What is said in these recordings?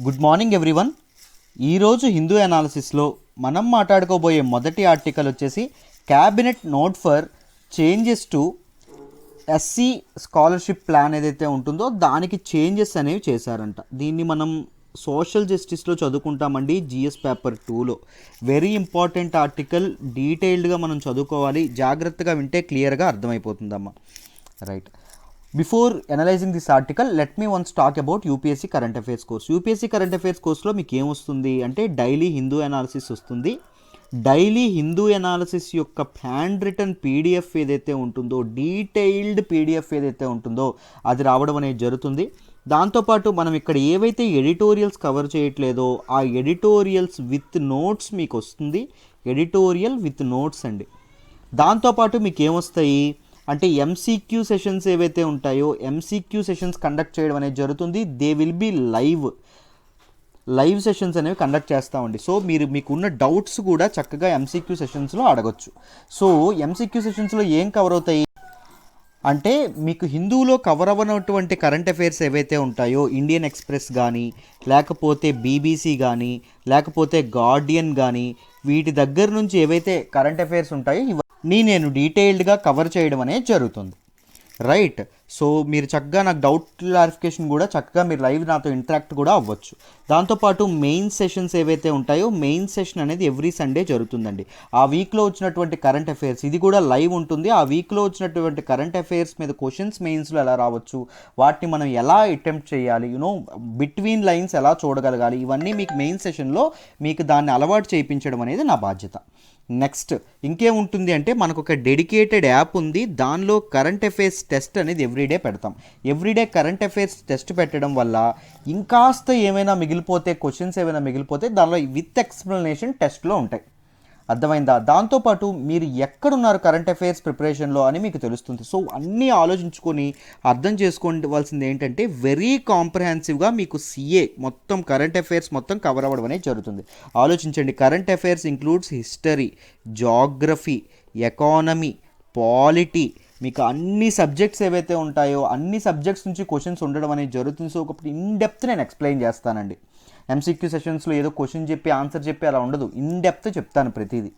Good morning everyone. ఈరోజు హిందూ అనాలిసిస్లో మనం మాట్లాడుకోబోయే మొదటి ఆర్టికల్ వచ్చేసి cabinet note for changes to SC scholarship plan ఏదైతే ఉంటుందో దానికి చేంజెస్ అనేవి చేశారంట. దీన్ని మనం సోషల్ జస్టిస్లో చదువుకుంటామండి, జిఎస్ పేపర్ 2లో. వెరీ ఇంపార్టెంట్ ఆర్టికల్, డీటెయిల్డ్గా మనం చదువుకోవాలి. జాగ్రత్తగా వింటే క్లియర్గా అర్థమైపోతుందమ్మా. Right, before analysing this article let me once talk about UPSC current affairs course. UPSC current affairs కోర్స్లో మీకు ఏమొస్తుంది అంటే డైలీ హిందూ అనాలిసిస్ వస్తుంది. డైలీ హిందూ అనాలిసిస్ యొక్క హ్యాండ్ రిటర్న్ పీడిఎఫ్ ఏదైతే ఉంటుందో, డీటెయిల్డ్ పీడిఎఫ్ ఏదైతే ఉంటుందో అది రావడం అనేది జరుగుతుంది. దాంతోపాటు మనం ఇక్కడ ఏవైతే ఎడిటోరియల్స్ కవర్ చేయట్లేదో ఆ ఎడిటోరియల్స్ విత్ నోట్స్ మీకు వస్తుంది. ఎడిటోరియల్ విత్ నోట్స్ అండి. దాంతోపాటు మీకు ఏమొస్తాయి అంటే ఎంసీక్యూ సెషన్స్ ఏవైతే ఉంటాయో ఎంసీక్యూ సెషన్స్ కండక్ట్ చేయడం అనేది జరుగుతుంది. They will be live sessions అనేవి కండక్ట్ చేస్తామండి. సో మీకున్న డౌట్స్ కూడా చక్కగా ఎంసీక్యూ సెషన్స్లో అడగొచ్చు. సో ఎంసీక్యూ సెషన్స్లో ఏం కవర్ అవుతాయి అంటే మీకు హిందూలో కవర్ అవ్వనటువంటి కరెంట్ అఫైర్స్ ఏవైతే ఉంటాయో, ఇండియన్ ఎక్స్ప్రెస్ కానీ, లేకపోతే బీబీసీ కానీ, లేకపోతే గార్డియన్ కానీ, వీటి దగ్గర నుంచి ఏవైతే కరెంట్ అఫైర్స్ ఉంటాయో ఇవన్నీ నేను డీటెయిల్డ్గా కవర్ చేయడం అనేది జరుగుతుంది. రైట్, సో మీరు చక్కగా నాకు డౌట్ క్లారిఫికేషన్ కూడా చక్కగా మీరు లైవ్ నాతో ఇంటరాక్ట్ కూడా అవ్వచ్చు. దాంతోపాటు మెయిన్ సెషన్స్ ఏవైతే ఉంటాయో మెయిన్ సెషన్ అనేది ఎవ్రీ సండే జరుగుతుందండి. ఆ వీక్లో వచ్చినటువంటి కరెంట్ అఫైర్స్ ఇది కూడా లైవ్ ఉంటుంది. ఆ వీక్లో వచ్చినటువంటి కరెంట్ అఫైర్స్ మీద క్వశ్చన్స్ మెయిన్స్లో ఎలా రావచ్చు, వాటిని మనం ఎలా అటెంప్ట్ చేయాలి, బిట్వీన్ లైన్స్ ఎలా చూడగలగాలి, ఇవన్నీ మీకు మెయిన్ సెషన్లో మీకు దాన్ని అలవాటు చేయించడం అనేది నా బాధ్యత. నెక్స్ట్ ఇంకేముంటుంది అంటే మనకు ఒక డెడికేటెడ్ యాప్ ఉంది. దానిలో కరెంట్ అఫైర్స్ టెస్ట్ అనేది ఎవ్రీడే పెడతాం. ఎవ్రీడే కరెంట్ అఫైర్స్ టెస్ట్ పెట్టడం వల్ల ఇంకాస్త ఏమైనా మిగిలిపోతే, క్వశ్చన్స్ ఏమైనా మిగిలిపోతే దానిలో విత్ ఎక్స్ప్లెనేషన్ టెస్ట్లో ఉంటాయి. అర్థమైందా? దాంతోపాటు మీరు ఎక్కడున్నారు కరెంట్ అఫైర్స్ ప్రిపరేషన్లో అని మీకు తెలుస్తుంది. సో అన్నీ ఆలోచించుకొని అర్థం చేసుకోవాల్సింది ఏంటంటే వెరీ కాంప్రహెన్సివ్గా మీకు సిఏ మొత్తం కరెంట్ అఫైర్స్ మొత్తం కవర్ అవ్వడం అనేది జరుగుతుంది. ఆలోచించండి, current affairs includes history, geography, economy, polity, మీకు అన్ని సబ్జెక్ట్స్ ఏవైతే ఉంటాయో అన్ని సబ్జెక్ట్స్ నుంచి క్వశ్చన్స్ ఉండడం అనేది జరుగుతుంది. సో ఒకటి ఇన్ డెప్త్ నేను ఎక్స్ప్లెయిన్ చేస్తానండి. ఎంసీక్యూ సెషన్స్లో ఏదో క్వశ్చన్ చెప్పి ఆన్సర్ చెప్పి అలా ఉండదు, ఇన్ డెప్త్ చెప్తాను ప్రతిదీ.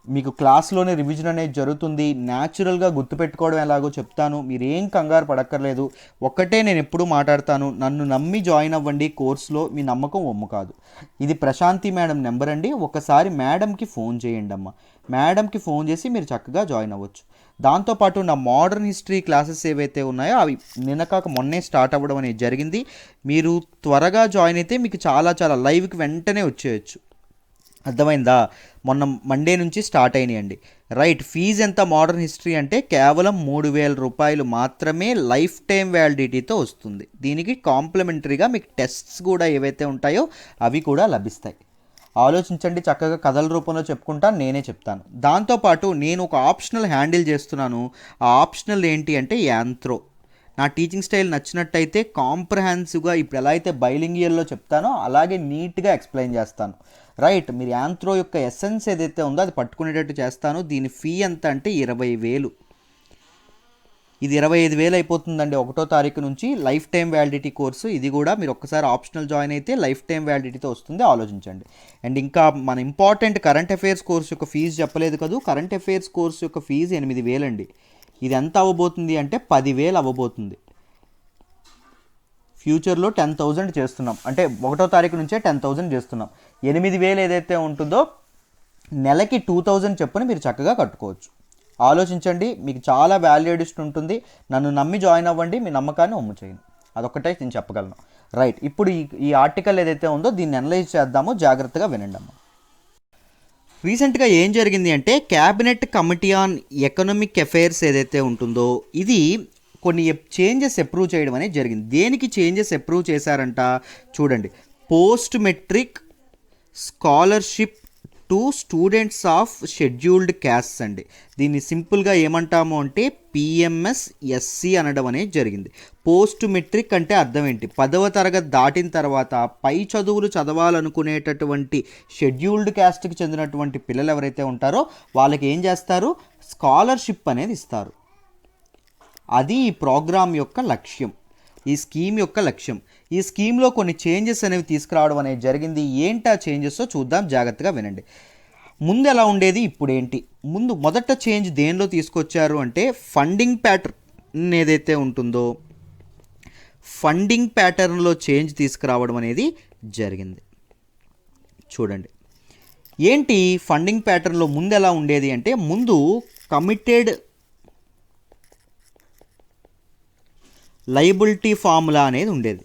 మీకు క్లాస్లోనే రివిజన్ అనేది జరుగుతుంది. న్యాచురల్గా గుర్తుపెట్టుకోవడం ఎలాగో చెప్తాను. మీరు ఏం కంగారు పడక్కర్లేదు. ఒక్కటే నేను ఎప్పుడూ మాట్లాడతాను, నన్ను నమ్మి జాయిన్ అవ్వండి కోర్సులో. మీ నమ్మకం ఒమ్ము కాదు. ఇది ప్రశాంతి మేడం నెంబర్ అండి. ఒకసారి మేడంకి ఫోన్ చేయండి అమ్మ. మేడంకి ఫోన్ చేసి మీరు చక్కగా జాయిన్ అవ్వచ్చు. దాంతోపాటు నా మోడర్న్ హిస్టరీ క్లాసెస్ ఏవైతే ఉన్నాయో అవి నిన్నకాక మొన్నే స్టార్ట్ అవ్వడం అనేది జరిగింది. మీరు త్వరగా జాయిన్ అయితే మీకు చాలా లైవ్కి వెంటనే వచ్చేయచ్చు. అర్థమైందా? మొన్న మండే నుంచి స్టార్ట్ అయినాయండి. రైట్, ఫీజు ఎంత మోడర్న్ హిస్టరీ అంటే కేవలం 3,000 రూపాయలు మాత్రమే లైఫ్ టైం వ్యాలిడిటీతో వస్తుంది. దీనికి కాంప్లిమెంటరీగా మీకు టెస్ట్స్ కూడా ఏవైతే ఉంటాయో అవి కూడా లభిస్తాయి. ఆలోచించండి, చక్కగా కథల రూపంలో చెప్పుకుంటా, నేనే చెప్తాను. దాంతోపాటు నేను ఒక ఆప్షనల్ హ్యాండిల్ చేస్తున్నాను. ఆ ఆప్షనల్ ఏంటి అంటే యాంత్రో. నా టీచింగ్ స్టైల్ నచ్చినట్టయితే కాంప్రహెన్సివ్గా ఇప్పుడు ఎలా అయితే బైలింగియల్లో చెప్తానో అలాగే నీట్గా ఎక్స్ప్లెయిన్ చేస్తాను. రైట్, మీరు యాంత్రో యొక్క ఎసెన్స్ ఏదైతే ఉందో అది పట్టుకునేటట్టు చేస్తాను. దీని ఫీ ఎంత అంటే 20,000. ఇది 25,000 అయిపోతుందండి 1వ తారీఖు నుంచి. లైఫ్ టైం వ్యాలిడిటీ కోర్సు ఇది కూడా. మీరు ఒక్కసారి ఆప్షనల్ జాయిన్ అయితే లైఫ్ టైం వ్యాలిడిటీతో వస్తుంది. ఆలోచించండి. అండ్ ఇంకా మన ఇంపార్టెంట్ కరెంట్ అఫైర్స్ కోర్సు యొక్క ఫీజు చెప్పలేదు కదా. కరెంట్ అఫైర్స్ కోర్సు యొక్క ఫీజు 8,000 అండి. ఇది ఎంత అవ్వబోతుంది అంటే 10,000 అవ్వబోతుంది. ఫ్యూచర్లో 10,000 చేస్తున్నాం, అంటే 1వ తారీఖు నుంచే 10,000 చేస్తున్నాం. 8,000 ఏదైతే ఉంటుందో నెలకి 2,000 చెప్పుని మీరు చక్కగా కట్టుకోవచ్చు. ఆలోచించండి, మీకు చాలా వాల్యూ అడిషన్ ఉంటుంది. నన్ను నమ్మి జాయిన్ అవ్వండి, మీ నమ్మకాన్ని ఒమ్ము చేయను. అదొక్కటే నేను చెప్పగలను. రైట్, ఇప్పుడు ఈ ఆర్టికల్ ఏదైతే ఉందో దీన్ని అనలైజ్ చేద్దామో, జాగ్రత్తగా వినండి అమ్మ. రీసెంట్గా ఏం జరిగింది అంటే cabinet committee on economic affairs ఏదైతే ఉంటుందో ఇది కొన్ని చేంజెస్ అప్రూవ్ చేయడం అనేది జరిగింది. దేనికి చేంజెస్ అప్రూవ్ చేశారంట చూడండి. Post matric scholarship to students of scheduled castes అండి. దీన్ని సింపుల్గా ఏమంటాము అంటే పిఎంఎస్ఎస్సి అనడం అనేది జరిగింది. పోస్ట్ మెట్రిక్ అంటే అర్థం ఏంటి? 10వ తరగతి దాటిన తర్వాత పై చదువులు చదవాలనుకునేటటువంటి షెడ్యూల్డ్ క్యాస్ట్కి చెందినటువంటి పిల్లలు ఎవరైతే ఉంటారో వాళ్ళకి ఏం చేస్తారు? స్కాలర్షిప్ అనేది ఇస్తారు. అది ఈ ప్రోగ్రామ్ యొక్క లక్ష్యం. ఈ స్కీమ్ యొక్క లక్ష్యం. ఈ స్కీమ్లో కొన్ని చేంజెస్ అనేవి తీసుకురావడం అనేది జరిగింది. ఏంటా చేంజెస్ చూద్దాం, జాగ్రత్తగా వినండి. ముందు ఎలా ఉండేది, ఇప్పుడు ఏంటి. మొదట చేంజ్ దేనిలో తీసుకొచ్చారు అంటే ఫండింగ్ ప్యాటర్న్ ఏదైతే ఉంటుందో ఫండింగ్ ప్యాటర్న్లో చేంజ్ తీసుకురావడం అనేది జరిగింది. చూడండి ఏంటి ఫండింగ్ ప్యాటర్న్లో ముందు ఎలా ఉండేది అంటే, ముందు కమిటెడ్ లయబిలిటీ ఫార్ములా అనేది ఉండేది.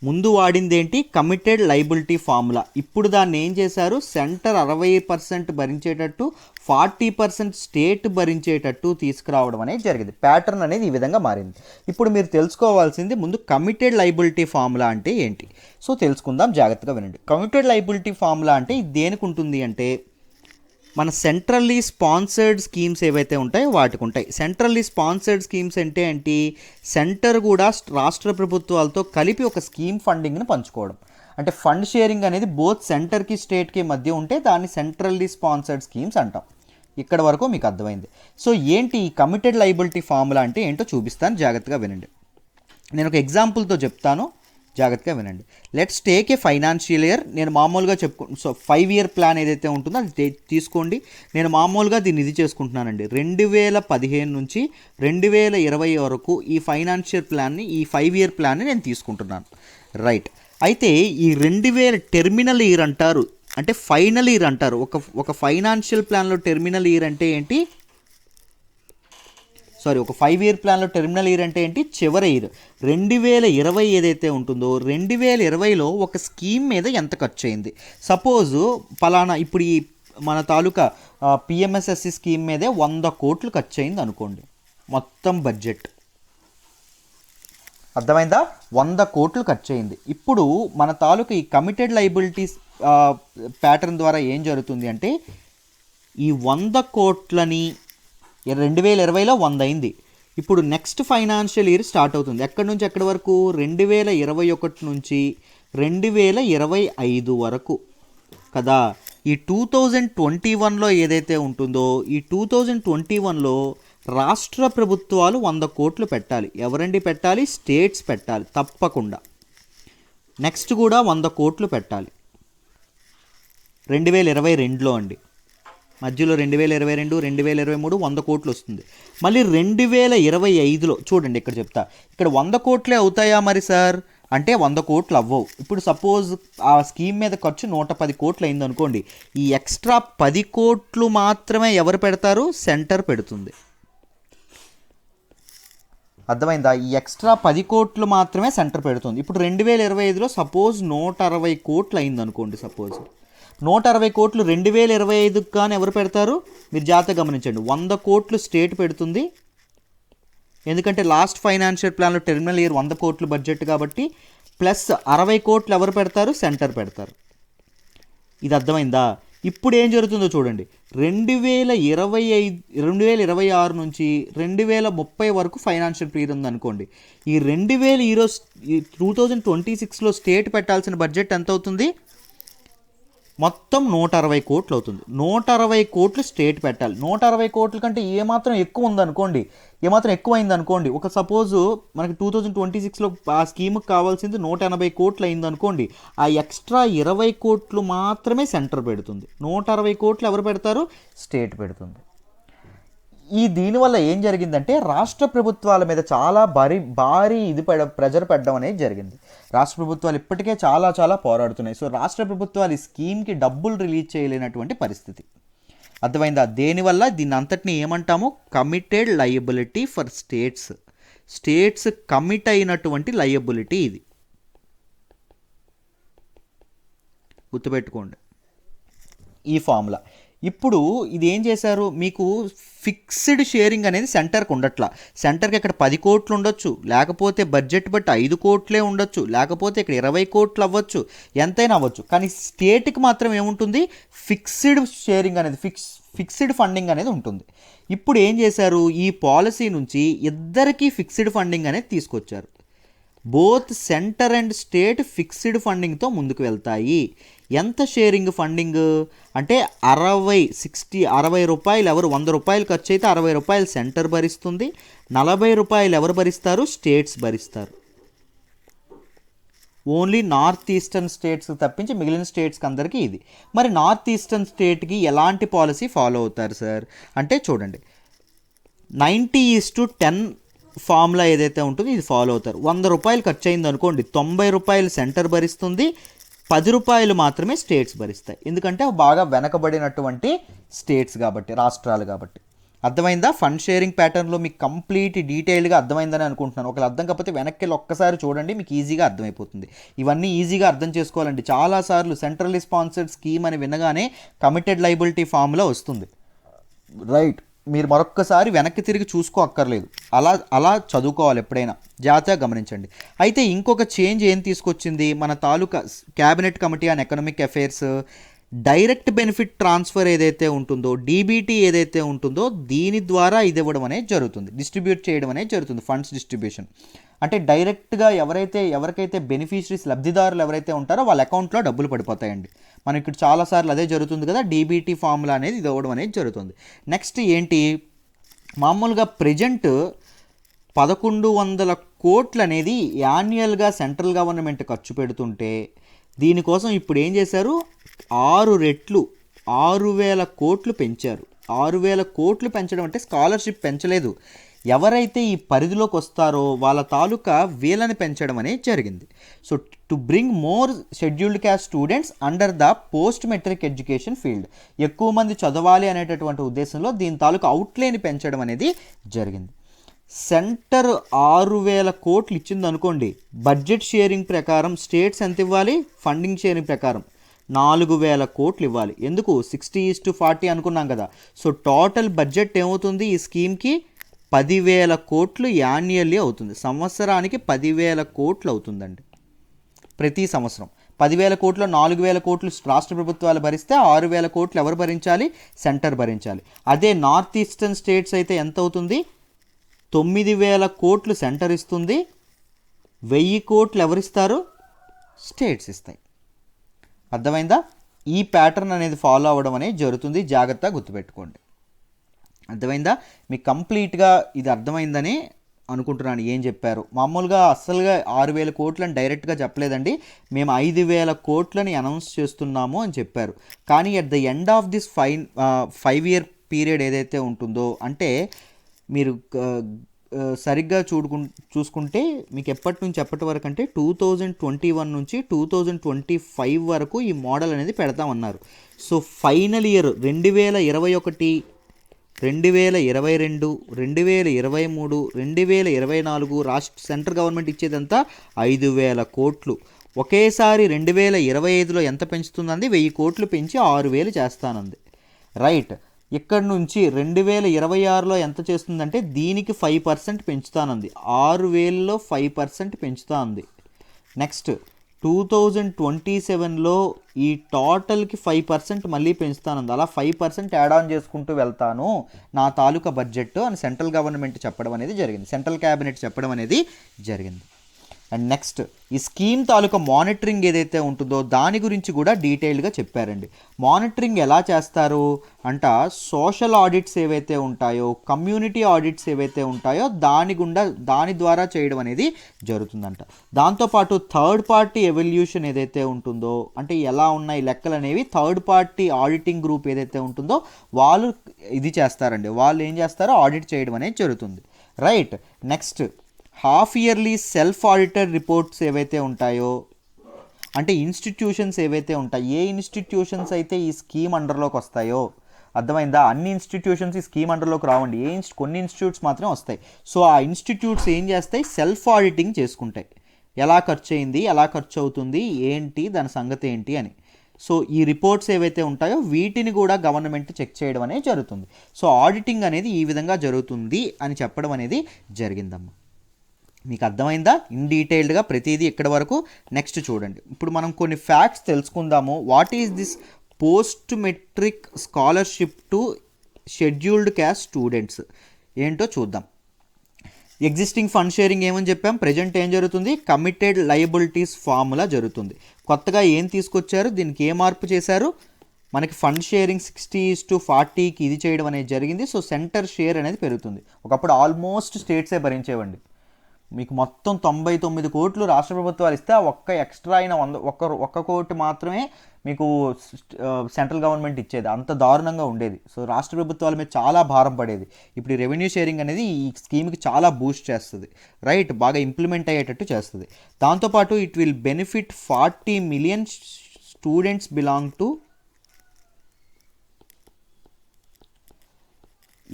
ముందు వాడింది ఏంటి, కమిటెడ్ లయబిలిటీ ఫార్ములా. ఇప్పుడు దాన్ని ఏం చేశారు, సెంటర్ 60% భరించేటట్టు 40% స్టేట్ భరించేటట్టు తీసుకురావడం అనేది జరిగింది. ప్యాటర్న్ అనేది ఈ విధంగా మారింది. ఇప్పుడు మీరు తెలుసుకోవాల్సింది ముందు కమిటెడ్ లయబిలిటీ ఫార్ములా అంటే ఏంటి. సో తెలుసుకుందాం, జాగ్రత్తగా వినండి. కమిటెడ్ లయబిలిటీ ఫార్ములా అంటే ఇది దేనికి ఉంటుంది అంటే, మన సెంట్రల్లీ స్పాన్సర్డ్ స్కీమ్స్ ఏవైతే ఉంటాయో వాటికి ఉంటాయి. సెంట్రల్లీ స్పాన్సర్డ్ స్కీమ్స్ అంటే ఏంటి, సెంటర్ కూడా రాష్ట్ర ప్రభుత్వాలతో కలిపి ఒక స్కీమ్ ఫండింగ్ని పంచుకోవడం. అంటే ఫండ్ షేరింగ్ అనేది బోత్ సెంటర్కి స్టేట్కి మధ్య ఉంటే దాన్ని సెంట్రల్లీ స్పాన్సర్డ్ స్కీమ్స్ అంటాం. ఇక్కడ వరకు మీకు అర్థమైంది. సో ఏంటి ఈ కమిటెడ్ లయబిలిటీ ఫార్ములా అంటే ఏంటో చూపిస్తాను, జాగ్రత్తగా వినండి. నేను ఒక ఎగ్జాంపుల్తో చెప్తాను, జాగ్రత్తగా వినండి. Let's take a financial year. నేను మామూలుగా సో 5 year ప్లాన్ ఏదైతే ఉంటుందో అది తీసుకోండి. నేను మామూలుగా దీన్ని ఇది చేసుకుంటున్నానండి. 2015 నుంచి 2020 వరకు ఈ ఫైనాన్షియల్ ప్లాన్ని, ఈ 5 year ప్లాన్ని నేను తీసుకుంటున్నాను. రైట్. అయితే ఈ 2000 టెర్మినల్ ఇయర్ అంటారు, అంటే ఫైనల్ ఇయర్ అంటారు. ఒక ఫైనాన్షియల్ ప్లాన్లో టెర్మినల్ ఇయర్ అంటే ఏంటి, ఒక 5 year ప్లాన్లో టెర్మినల్ ఇయర్ అంటే ఏంటి, చివరి ఇయర్. 2020 ఏదైతే ఉంటుందో 2020లో ఒక స్కీమ్ మీద ఎంత ఖర్చు అయింది. సపోజు పలానా ఇప్పుడు ఈ మన తాలూకా పిఎంఎస్ఎస్సి స్కీమ్ మీదే 100 కోట్లు ఖర్చు అయింది అనుకోండి, మొత్తం బడ్జెట్. అర్థమైందా, 100 కోట్లు ఖర్చు అయింది. ఇప్పుడు మన తాలూకా ఈ కమిటెడ్ లయబిలిటీస్ ప్యాటర్న్ ద్వారా ఏం జరుగుతుంది అంటే, ఈ 100 కోట్లని 2020లో 100 అయింది. ఇప్పుడు నెక్స్ట్ ఫైనాన్షియల్ ఇయర్ స్టార్ట్ అవుతుంది. ఎక్కడి నుంచి ఎక్కడి వరకు, 2021 నుంచి 2025 వరకు కదా. ఈ 2021లో ఏదైతే ఉంటుందో, ఈ 2021లో రాష్ట్ర ప్రభుత్వాలు 100 కోట్లు పెట్టాలి. ఎవరండి పెట్టాలి, స్టేట్స్ పెట్టాలి తప్పకుండా. నెక్స్ట్ కూడా 100 కోట్లు పెట్టాలి 2022లో అండి. మధ్యలో 2022, 2023 100 కోట్లు వస్తుంది. మళ్ళీ 2025లో చూడండి, ఇక్కడ చెప్తా, ఇక్కడ 100 కోట్లే అవుతాయా మరి సార్ అంటే 100 కోట్లు అవ్వవు. ఇప్పుడు సపోజ్ ఆ స్కీమ్ మీద ఖర్చు 110 కోట్లు అయింది అనుకోండి, ఈ ఎక్స్ట్రా 10 కోట్లు మాత్రమే ఎవరు పెడతారు, సెంటర్ పెడుతుంది. అర్థమైందా, ఈ ఎక్స్ట్రా 10 కోట్లు మాత్రమే సెంటర్ పెడుతుంది. ఇప్పుడు 2025లో సపోజ్ 160 కోట్లు అయింది అనుకోండి, సపోజ్ 160 కోట్లు 2025కి కానీ ఎవరు పెడతారు, మీరు జాగ్రత్తగా గమనించండి. 100 కోట్లు స్టేట్ పెడుతుంది, ఎందుకంటే లాస్ట్ ఫైనాన్షియల్ ప్లాన్లో టెర్మినల్ ఇయర్ 100 కోట్లు బడ్జెట్ కాబట్టి. ప్లస్ 60 కోట్లు ఎవరు పెడతారు, సెంటర్ పెడతారు. ఇది అర్థమైందా. ఇప్పుడు ఏం జరుగుతుందో చూడండి, 2026 నుంచి 2030 వరకు ఫైనాన్షియల్ పీరియడ్ ఉందనుకోండి. ఈ 2026లో స్టేట్ పెట్టాల్సిన బడ్జెట్ ఎంత అవుతుంది, మొత్తం 160 కోట్లు అవుతుంది. 160 కోట్లు స్టేట్ పెట్టాలి. 160 కోట్ల కంటే ఏమాత్రం ఎక్కువ ఉందనుకోండి, ఏమాత్రం ఎక్కువ అయిందనుకోండి, ఒక సపోజు మనకి 2026లో ఆ స్కీమ్కి కావాల్సింది 180 కోట్లు అయిందనుకోండి, ఆ ఎక్స్ట్రా 20 కోట్లు మాత్రమే సెంటర్ పెడుతుంది. 160 కోట్లు ఎవరు పెడతారు, స్టేట్ పెడుతుంది. దీనివల్ల ఏం జరిగిందంటే, రాష్ట్ర ప్రభుత్వాల మీద చాలా భారీ ప్రెజర్ పెట్టడం అనేది జరిగింది. రాష్ట్ర ప్రభుత్వాలు ఇప్పటికే చాలా పోరాడుతున్నాయి. సో రాష్ట్ర ప్రభుత్వాలు ఈ స్కీమ్కి డబ్బులు రిలీజ్ చేయలేనటువంటి పరిస్థితి. అర్థమైందా. దేనివల్ల దీన్ని అంతటిని ఏమంటాము, committed liability for states commit అయినటువంటి లయబిలిటీ. ఇది గుర్తుపెట్టుకోండి ఈ ఫార్ములా. ఇప్పుడు ఇది ఏం చేశారు, మీకు ఫిక్స్డ్ షేరింగ్ అనేది సెంటర్కి ఉండట్లా. సెంటర్కి ఇక్కడ 10 కోట్లు ఉండొచ్చు, లేకపోతే బడ్జెట్ బట్టి 5 కోట్లే ఉండొచ్చు, లేకపోతే ఇక్కడ 20 కోట్లు అవ్వచ్చు, ఎంతైనా అవ్వచ్చు. కానీ స్టేట్కి మాత్రం ఏముంటుంది, ఫిక్స్డ్ షేరింగ్ అనేది, ఫిక్స్డ్ ఫండింగ్ అనేది ఉంటుంది. ఇప్పుడు ఏం చేశారు, ఈ పాలసీ నుంచి ఇద్దరికీ ఫిక్స్డ్ ఫండింగ్ అనేది తీసుకొచ్చారు. Both centre and state fixed ఫండింగ్తో ముందుకు వెళ్తాయి. ఎంత షేరింగ్ ఫండింగ్ అంటే 60 రూపాయలు ఎవరు 100 రూపాయలు ఖర్చు అయితే 60 రూపాయలు సెంటర్ భరిస్తుంది, 40 రూపాయలు ఎవరు భరిస్తారు, స్టేట్స్ భరిస్తారు. ఓన్లీ నార్త్ ఈస్టర్న్ స్టేట్స్ తప్పించి మిగిలిన స్టేట్స్కి అందరికీ ఇది. మరి నార్త్ ఈస్టర్న్ స్టేట్కి ఎలాంటి పాలసీ ఫాలో అవుతారు సార్ అంటే చూడండి, 90:10 ఫార్ములా ఏదైతే ఉంటుందో ఇది ఫాలో అవుతారు. 100 రూపాయలు ఖర్చు అయింది అనుకోండి, 90 రూపాయలు సెంటర్ భరిస్తుంది, 10 రూపాయలు మాత్రమే స్టేట్స్ భరిస్తాయి. ఎందుకంటే బాగా వెనకబడినటువంటి స్టేట్స్ కాబట్టి, రాష్ట్రాలు కాబట్టి. అర్థమైందా? ఫండ్ షేరింగ్ ప్యాటర్న్లో మీకు కంప్లీట్ డీటెయిల్గా అర్థమైందని అనుకుంటున్నాను. ఒకవేళ అర్థం కాకపోతే వెనక్కి వెళ్ళి ఒక్కసారి చూడండి, మీకు ఈజీగా అర్థమైపోతుంది. ఇవన్నీ ఈజీగా అర్థం చేసుకోవాలండి. చాలాసార్లు సెంట్రల్లీ స్పాన్సర్డ్ స్కీమ్ అని వినగానే కమిటెడ్ లయబిలిటీ ఫార్ములా వస్తుంది, రైట్? మీరు మరొక్కసారి వెనక్కి తిరిగి చూసుకో అక్కర్లేదు, అలా చదువుకోవాలి ఎప్పుడైనా, జాగ్రత్తగా గమనించండి. అయితే ఇంకొక చేంజ్ ఏం తీసుకొచ్చింది మన తాలూకా cabinet committee on economic affairs, direct benefit transfer ఏదైతే ఉంటుందో, డీబీటీ ఏదైతే ఉంటుందో దీని ద్వారా ఇది ఇవ్వడం అనేది జరుగుతుంది, డిస్ట్రిబ్యూట్ చేయడం అనేది జరుగుతుంది. ఫండ్స్ డిస్ట్రిబ్యూషన్ అంటే డైరెక్ట్గా ఎవరికైతే బెనిఫిషరీస్ లబ్ధిదారులు ఎవరైతే ఉంటారో వాళ్ళ అకౌంట్లో డబ్బులు పడిపోతాయండి. మనకి ఇక్కడ చాలాసార్లు అదే జరుగుతుంది కదా, డీబీటీ ఫార్ములా అనేది ఇది ఇవ్వడం అనేది జరుగుతుంది. నెక్స్ట్ ఏంటి, మామూలుగా ప్రజెంట్ 1100 కోట్లు అనేది యాన్యువల్గా సెంట్రల్ గవర్నమెంట్ ఖర్చు పెడుతుంటే దీనికోసం ఇప్పుడు ఏం చేశారు, 6 రెట్లు 6000 కోట్లు పెంచారు. 6000 కోట్లు పెంచడం అంటే స్కాలర్షిప్ పెంచలేదు, ఎవరైతే ఈ పరిధిలోకి వస్తారో వాళ్ళ తాలూకా వీళ్ళని పెంచడం అనేది జరిగింది. So to bring more scheduled caste students under the post matric education field, ఎక్కువ మంది చదవాలి అనేటటువంటి ఉద్దేశంలో దీని తాలూకా అవుట్లేని పెంచడం అనేది జరిగింది. సెంటర్ 6000 కోట్లు ఇచ్చింది అనుకోండి, బడ్జెట్ షేరింగ్ ప్రకారం స్టేట్స్ ఎంత ఇవ్వాలి, ఫండింగ్ షేరింగ్ ప్రకారం 4000 కోట్లు ఇవ్వాలి. ఎందుకు 60:40 అనుకున్నాం కదా. సో టోటల్ బడ్జెట్ ఏమవుతుంది ఈ స్కీమ్కి, 10,000 కోట్లు యాన్యువల్లీ అవుతుంది. సంవత్సరానికి 10,000 కోట్లు అవుతుందండి ప్రతి సంవత్సరం. 10,000 కోట్లు 4,000 కోట్లు రాష్ట్ర ప్రభుత్వాలు భరిస్తే 6,000 కోట్లు ఎవరు భరించాలి, సెంటర్ భరించాలి. అదే నార్త్ ఈస్టర్న్ స్టేట్స్ అయితే ఎంత అవుతుంది, 9,000 కోట్లు సెంటర్ ఇస్తుంది, 1000 కోట్లు ఎవరిస్తారు, స్టేట్స్ ఇస్తాయి. అర్థమైందా? ఈ ప్యాటర్న్ అనేది ఫాలో అవ్వడం అనేది జరుగుతుంది, జాగ్రత్తగా గుర్తుపెట్టుకోండి. అర్థమైందా? మీకు కంప్లీట్గా ఇది అర్థమైందని అనుకుంటున్నాను ఏం చెప్పారు. మామూలుగా అస్సలుగా 6,000 కోట్లని డైరెక్ట్గా చెప్పలేదండి, మేము 5,000 కోట్లని అనౌన్స్ చేస్తున్నాము అని చెప్పారు. కానీ at the end of this 5 year period ఏదైతే ఉంటుందో, అంటే మీరు సరిగ్గా చూసుకుంటే మీకు ఎప్పటి నుంచి ఎప్పటి వరకు అంటే 2021 నుంచి 2025 వరకు ఈ మోడల్ అనేది పెడతామన్నారు. సో ఫైనల్ ఇయర్ 2021, 2022, 2023, 2024 రాష్ట్ర సెంట్రల్ గవర్నమెంట్ ఇచ్చేదంతా 5,000 కోట్లు. ఒకేసారి 2025లో ఎంత పెంచుతుందండి, 1000 కోట్లు పెంచి 6,000 చేస్తానంది, రైట్? ఇక్కడ నుంచి 2026లో ఎంత చేస్తుందంటే దీనికి 5% పెంచుతానంది, 6,000లో 5% పెంచుతా ఉంది. నెక్స్ట్ 2027లో ఈ టోటల్కి 5% మళ్ళీ పెంచుతానంది. అలా 5% యాడ్ ఆన్ చేసుకుంటూ వెళ్తాను నా తాలూకా బడ్జెట్ అని సెంట్రల్ గవర్నమెంట్ చెప్పడం అనేది జరిగింది, సెంట్రల్ క్యాబినెట్ చెప్పడం అనేది జరిగింది. అండ్ నెక్స్ట్ ఈ స్కీమ్ తాలూకా మానిటరింగ్ ఏదైతే ఉంటుందో దాని గురించి కూడా డీటెయిల్డ్గా చెప్పారండి. మానిటరింగ్ ఎలా చేస్తారు అంట, సోషల్ ఆడిట్స్ ఏవైతే ఉంటాయో, కమ్యూనిటీ ఆడిట్స్ ఏవైతే ఉంటాయో దాని ద్వారా చేయడం అనేది జరుగుతుందంట. దాంతోపాటు థర్డ్ పార్టీ ఎవల్యూషన్ ఏదైతే ఉంటుందో, అంటే ఎలా ఉన్నాయి లెక్కలు అనేవి థర్డ్ పార్టీ ఆడిటింగ్ గ్రూప్ ఏదైతే ఉంటుందో వాళ్ళు ఇది చేస్తారండి, వాళ్ళు ఏం చేస్తారో ఆడిట్ చేయడం అనేది జరుగుతుంది, right? Next half yearly self audited reports ఏవైతే ఉంటాయో, అంటే ఇన్స్టిట్యూషన్స్ ఏవైతే ఉంటాయో, ఏ ఇన్స్టిట్యూషన్స్ అయితే ఈ స్కీమ్ అండర్లోకి వస్తాయో, అర్థమైందా? అన్ని ఇన్స్టిట్యూషన్స్ ఈ స్కీమ్ అండర్లోకి రావండి, కొన్ని ఇన్స్టిట్యూట్స్ మాత్రమే వస్తాయి. సో ఆ ఇన్స్టిట్యూట్స్ ఏం చేస్తాయి, సెల్ఫ్ ఆడిటింగ్ చేసుకుంటాయి, ఎలా ఖర్చు అయింది, ఎలా ఖర్చు అవుతుంది, ఏంటి దాని సంగతి ఏంటి అని. సో ఈ రిపోర్ట్స్ ఏవైతే ఉంటాయో వీటిని కూడా గవర్నమెంట్ చెక్ చేయడం అనేది జరుగుతుంది. సో ఆడిటింగ్ అనేది ఈ విధంగా జరుగుతుంది అని చెప్పడం అనేది జరిగిందమ్మా. మీకు అర్థమైందా ఇన్ డీటెయిల్డ్గా ప్రతిదీ ఇక్కడి వరకు? నెక్స్ట్ చూడండి, ఇప్పుడు మనం కొన్ని ఫ్యాక్ట్స్ తెలుసుకుందాము. What is this post matric scholarship to scheduled caste students ఏంటో చూద్దాం. ఎగ్జిస్టింగ్ ఫండ్ షేరింగ్ ఏమని చెప్పాం, ప్రజెంట్ ఏం జరుగుతుంది, కమిటెడ్ లయబిలిటీస్ ఫార్ములా జరుగుతుంది. కొత్తగా ఏం తీసుకొచ్చారు, దీనికి ఏ మార్పు చేశారు, మనకి ఫండ్ షేరింగ్ 60:40కి ఇది చేయడం అనేది జరిగింది. సో సెంటర్ షేర్ అనేది పెరుగుతుంది. ఒకప్పుడు ఆల్మోస్ట్ స్టేట్సే భరించేవండి. మీకు మొత్తం 99 కోట్లు రాష్ట్ర ప్రభుత్వాలు ఇస్తే ఒక్క ఎక్స్ట్రా అయిన 1 కోటి మాత్రమే మీకు సెంట్రల్ గవర్నమెంట్ ఇచ్చేది. అంత దారుణంగా ఉండేది. సో రాష్ట్ర ప్రభుత్వాల మీద చాలా భారం పడేది. ఇప్పుడు ఈ రెవెన్యూ షేరింగ్ అనేది ఈ స్కీమ్కి చాలా బూస్ట్ చేస్తుంది, రైట్, బాగా ఇంప్లిమెంట్ అయ్యేటట్టు చేస్తుంది. దాంతోపాటు it will benefit 40 million students belong to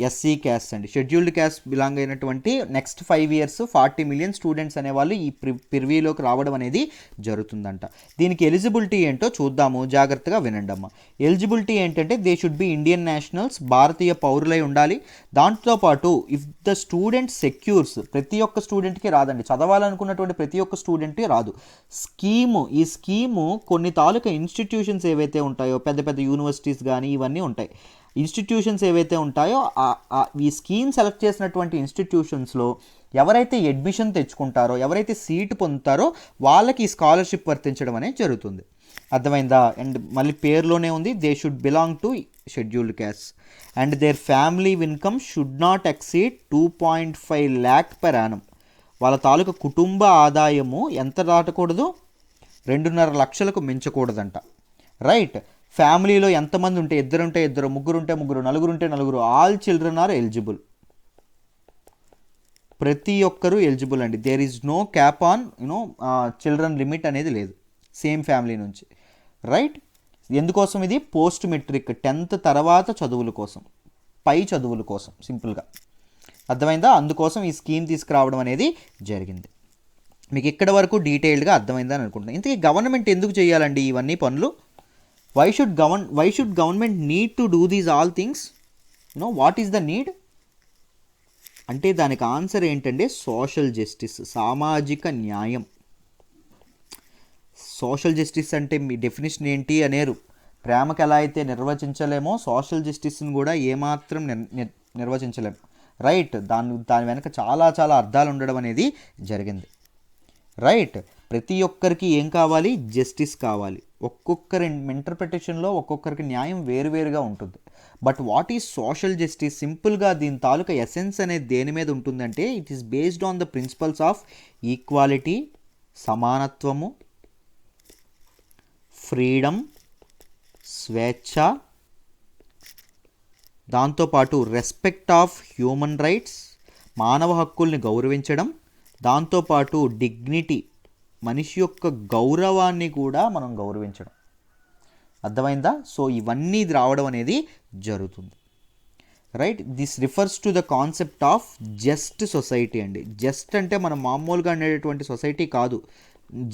SC caste అండి, షెడ్యూల్డ్ క్యాస్ట్ బిలాంగ్ అయినటువంటి నెక్స్ట్ 5 ఇయర్స్ 40 మిలియన్ స్టూడెంట్స్ అనేవాళ్ళు ఈ ప్రివ్యూలోకి రావడం అనేది జరుగుతుందంట. దీనికి ఎలిజిబిలిటీ ఏంటో చూద్దాము, జాగ్రత్తగా వినండి అమ్మ. ఎలిజిబిలిటీ ఏంటంటే they should be Indian nationals, భారతీయ పౌరులై ఉండాలి. దాంతోపాటు ఇఫ్ ద స్టూడెంట్ సెక్యూర్స్, ప్రతి ఒక్క స్టూడెంట్కి రాదండి, చదవాలనుకున్నటువంటి ప్రతి ఒక్క స్టూడెంట్కి రాదు. ఈ స్కీము కొన్ని తాలూకా ఇన్స్టిట్యూషన్స్ ఏవైతే ఉంటాయో, పెద్ద పెద్ద యూనివర్సిటీస్ కానీ ఇవన్నీ ఉంటాయి, ఇన్స్టిట్యూషన్స్ ఏవైతే ఉంటాయో ఈ స్కీమ్ సెలెక్ట్ చేసినటువంటి ఇన్స్టిట్యూషన్స్లో ఎవరైతే అడ్మిషన్ తెచ్చుకుంటారో, ఎవరైతే సీటు పొందుతారో వాళ్ళకి ఈ స్కాలర్షిప్ వర్తించడం అనేది జరుగుతుంది. అర్థమైందా? అండ్ మళ్ళీ పేరులోనే ఉంది, they should belong to scheduled caste and their family income should not exceed 2.5 lakh per annum. వాళ్ళ తాలూకా కుటుంబ ఆదాయము ఎంత దాటకూడదు, 2.5 లక్షలకు మించకూడదంట, రైట్. ఫ్యామిలీలో ఎంతమంది ఉంటే, ఇద్దరుంటే ఇద్దరు, ముగ్గురుంటే ముగ్గురు, నలుగురుంటే నలుగురు, ఆల్ చిల్డ్రన్ ఆర్ ఎలిజిబుల్. ప్రతి ఒక్కరూ ఎలిజిబుల్ అండి. There is no cap on children limit అనేది లేదు, సేమ్ ఫ్యామిలీ నుంచి, రైట్. ఎందుకోసం ఇది పోస్ట్ మెట్రిక్ 10th తర్వాత చదువుల కోసం, పై చదువుల కోసం, సింపుల్గా అర్థమైందా? అందుకోసం ఈ స్కీమ్ తీసుకురావడం అనేది జరిగింది. మీకు ఇక్కడ వరకు డీటెయిల్డ్గా అర్థమైందని అనుకుంటున్నాను. ఇంతకీ గవర్నమెంట్ ఎందుకు చేయాలండి ఇవన్నీ పనులు? Why should government need to do these all things? What is the need? అంటే దానికి ఆన్సర్ ఏంటంటే సోషల్ జస్టిస్, సామాజిక న్యాయం. సోషల్ జస్టిస్ అంటే మీ డెఫినేషన్ ఏంటి అనేరు. ప్రేమకు ఎలా అయితే నిర్వచించలేమో సోషల్ జస్టిస్ని కూడా ఏమాత్రం నిర్వచించలేము, రైట్. దాని వెనక చాలా చాలా అర్థాలు ఉండడం అనేది జరిగింది, రైట్. ప్రతి ఒక్కరికి ఏం కావాలి, జస్టిస్ కావాలి. ఒక్కొక్కరి ఇంటర్ప్రిటేషన్లో ఒక్కొక్కరికి న్యాయం వేరువేరుగా ఉంటుంది. But what is social justice? సింపుల్గా దీని తాలూకా ఎసెన్స్ అనేది దేని మీద ఉంటుందంటే it is based on the principles of equality, సమానత్వము, ఫ్రీడమ్, స్వేచ్ఛ, దాంతోపాటు రెస్పెక్ట్ ఆఫ్ హ్యూమన్ రైట్స్, మానవ హక్కుల్ని గౌరవించడం, దాంతోపాటు డిగ్నిటీ, మనిషి యొక్క గౌరవాన్ని కూడా మనం గౌరవించడం. అర్థమైందా? సో ఇవన్నీ రావడం అనేది జరుగుతుంది, right. This refers to the concept of just society అండి. జస్ట్ అంటే మనం మామూలుగా అనేటువంటి సొసైటీ కాదు.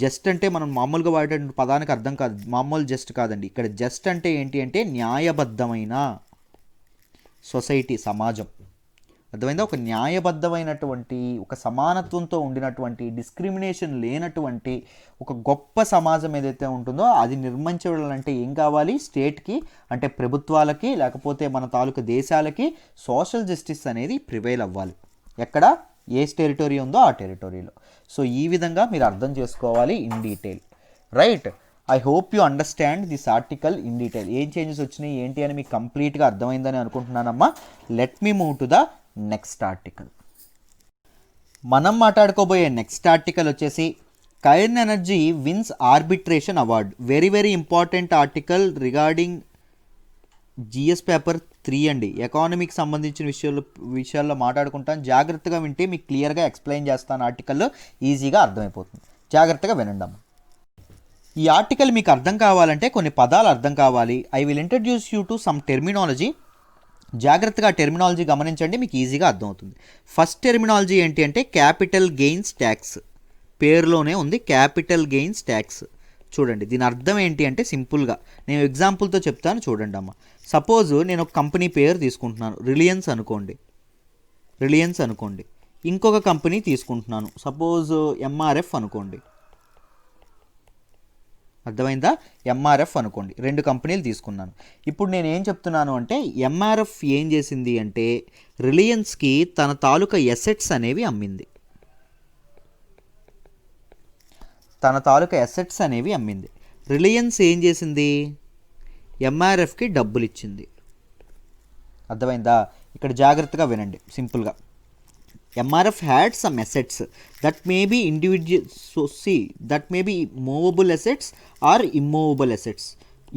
జస్ట్ అంటే మనం మామూలుగా వాడేటువంటి పదానికి అర్థం కాదు, మామూలు జస్ట్ కాదండి. ఇక్కడ జస్ట్ అంటే ఏంటి అంటే న్యాయబద్ధమైన సొసైటీ, సమాజం. అర్థమైందా? ఒక న్యాయబద్ధమైనటువంటి, ఒక సమానత్వంతో ఉండినటువంటి, డిస్క్రిమినేషన్ లేనటువంటి ఒక గొప్ప సమాజం ఏదైతే ఉంటుందో అది నిర్మించాలంటే ఏం కావాలి? స్టేట్కి అంటే ప్రభుత్వాలకి, లేకపోతే మన తాలూకు దేశాలకి సోషల్ జస్టిస్ అనేది ప్రివైల్ అవ్వాలి. ఎక్కడ ఏ టెరిటరీ ఉందో ఆ టెరిటరీలో. సో ఈ విధంగా మీరు అర్థం చేసుకోవాలి in detail, right. I hope you understand this article in detail. ఏం చేంజెస్ వచ్చినాయి ఏంటి అని మీకు కంప్లీట్గా అర్థమైందని అనుకుంటున్నానమ్మా. Let me move to the next article. మనం మాట్లాడుకోబోయే నెక్స్ట్ ఆర్టికల్ వచ్చేసి Cairn Energy wins arbitration award. Very very important article regarding GS paper 3 అండి. ఎకానమీకి సంబంధించిన విషయాల్లో మాట్లాడుకుంటాను. జాగ్రత్తగా వింటే మీకు క్లియర్గా ఎక్స్ప్లెయిన్ చేస్తాను. ఆర్టికల్లో ఈజీగా అర్థమైపోతుంది. జాగ్రత్తగా వినండి అమ్మ. ఈ ఆర్టికల్ మీకు అర్థం కావాలంటే కొన్ని పదాలు అర్థం కావాలి. I will introduce you to some terminology. జాగ్రత్తగా టెర్మినాలజీ గమనించండి, మీకు ఈజీగా అర్థమవుతుంది. ఫస్ట్ టెర్మినాలజీ ఏంటి అంటే క్యాపిటల్ గెయిన్స్ ట్యాక్స్. పేరులోనే ఉంది క్యాపిటల్ గెయిన్స్ ట్యాక్స్. చూడండి దీని అర్థం ఏంటి అంటే సింపుల్గా నేను ఎగ్జాంపుల్తో చెప్తాను, చూడండి అమ్మ. సపోజ్ నేను ఒక కంపెనీ పేరు తీసుకుంటున్నాను, రిలయన్స్ అనుకోండి. ఇంకొక కంపెనీ తీసుకుంటున్నాను, సపోజ్ ఎంఆర్ఎఫ్ అనుకోండి. అర్థమైందా? ఎంఆర్ఎఫ్ అనుకోండి, 2 కంపెనీలు తీసుకున్నాను. ఇప్పుడు నేను ఏం చెప్తున్నాను అంటే ఎంఆర్ఎఫ్ ఏం చేసింది అంటే రిలయన్స్కి తన తాలూకా ఎసెట్స్ అనేవి అమ్మింది. రిలయన్స్ ఏం చేసింది? ఎంఆర్ఎఫ్కి డబ్బులు ఇచ్చింది. అర్థమైందా? ఇక్కడ జాగ్రత్తగా వినండి సింపుల్గా. MRF had some assets that may be individual, so see that may be movable assets or immovable assets.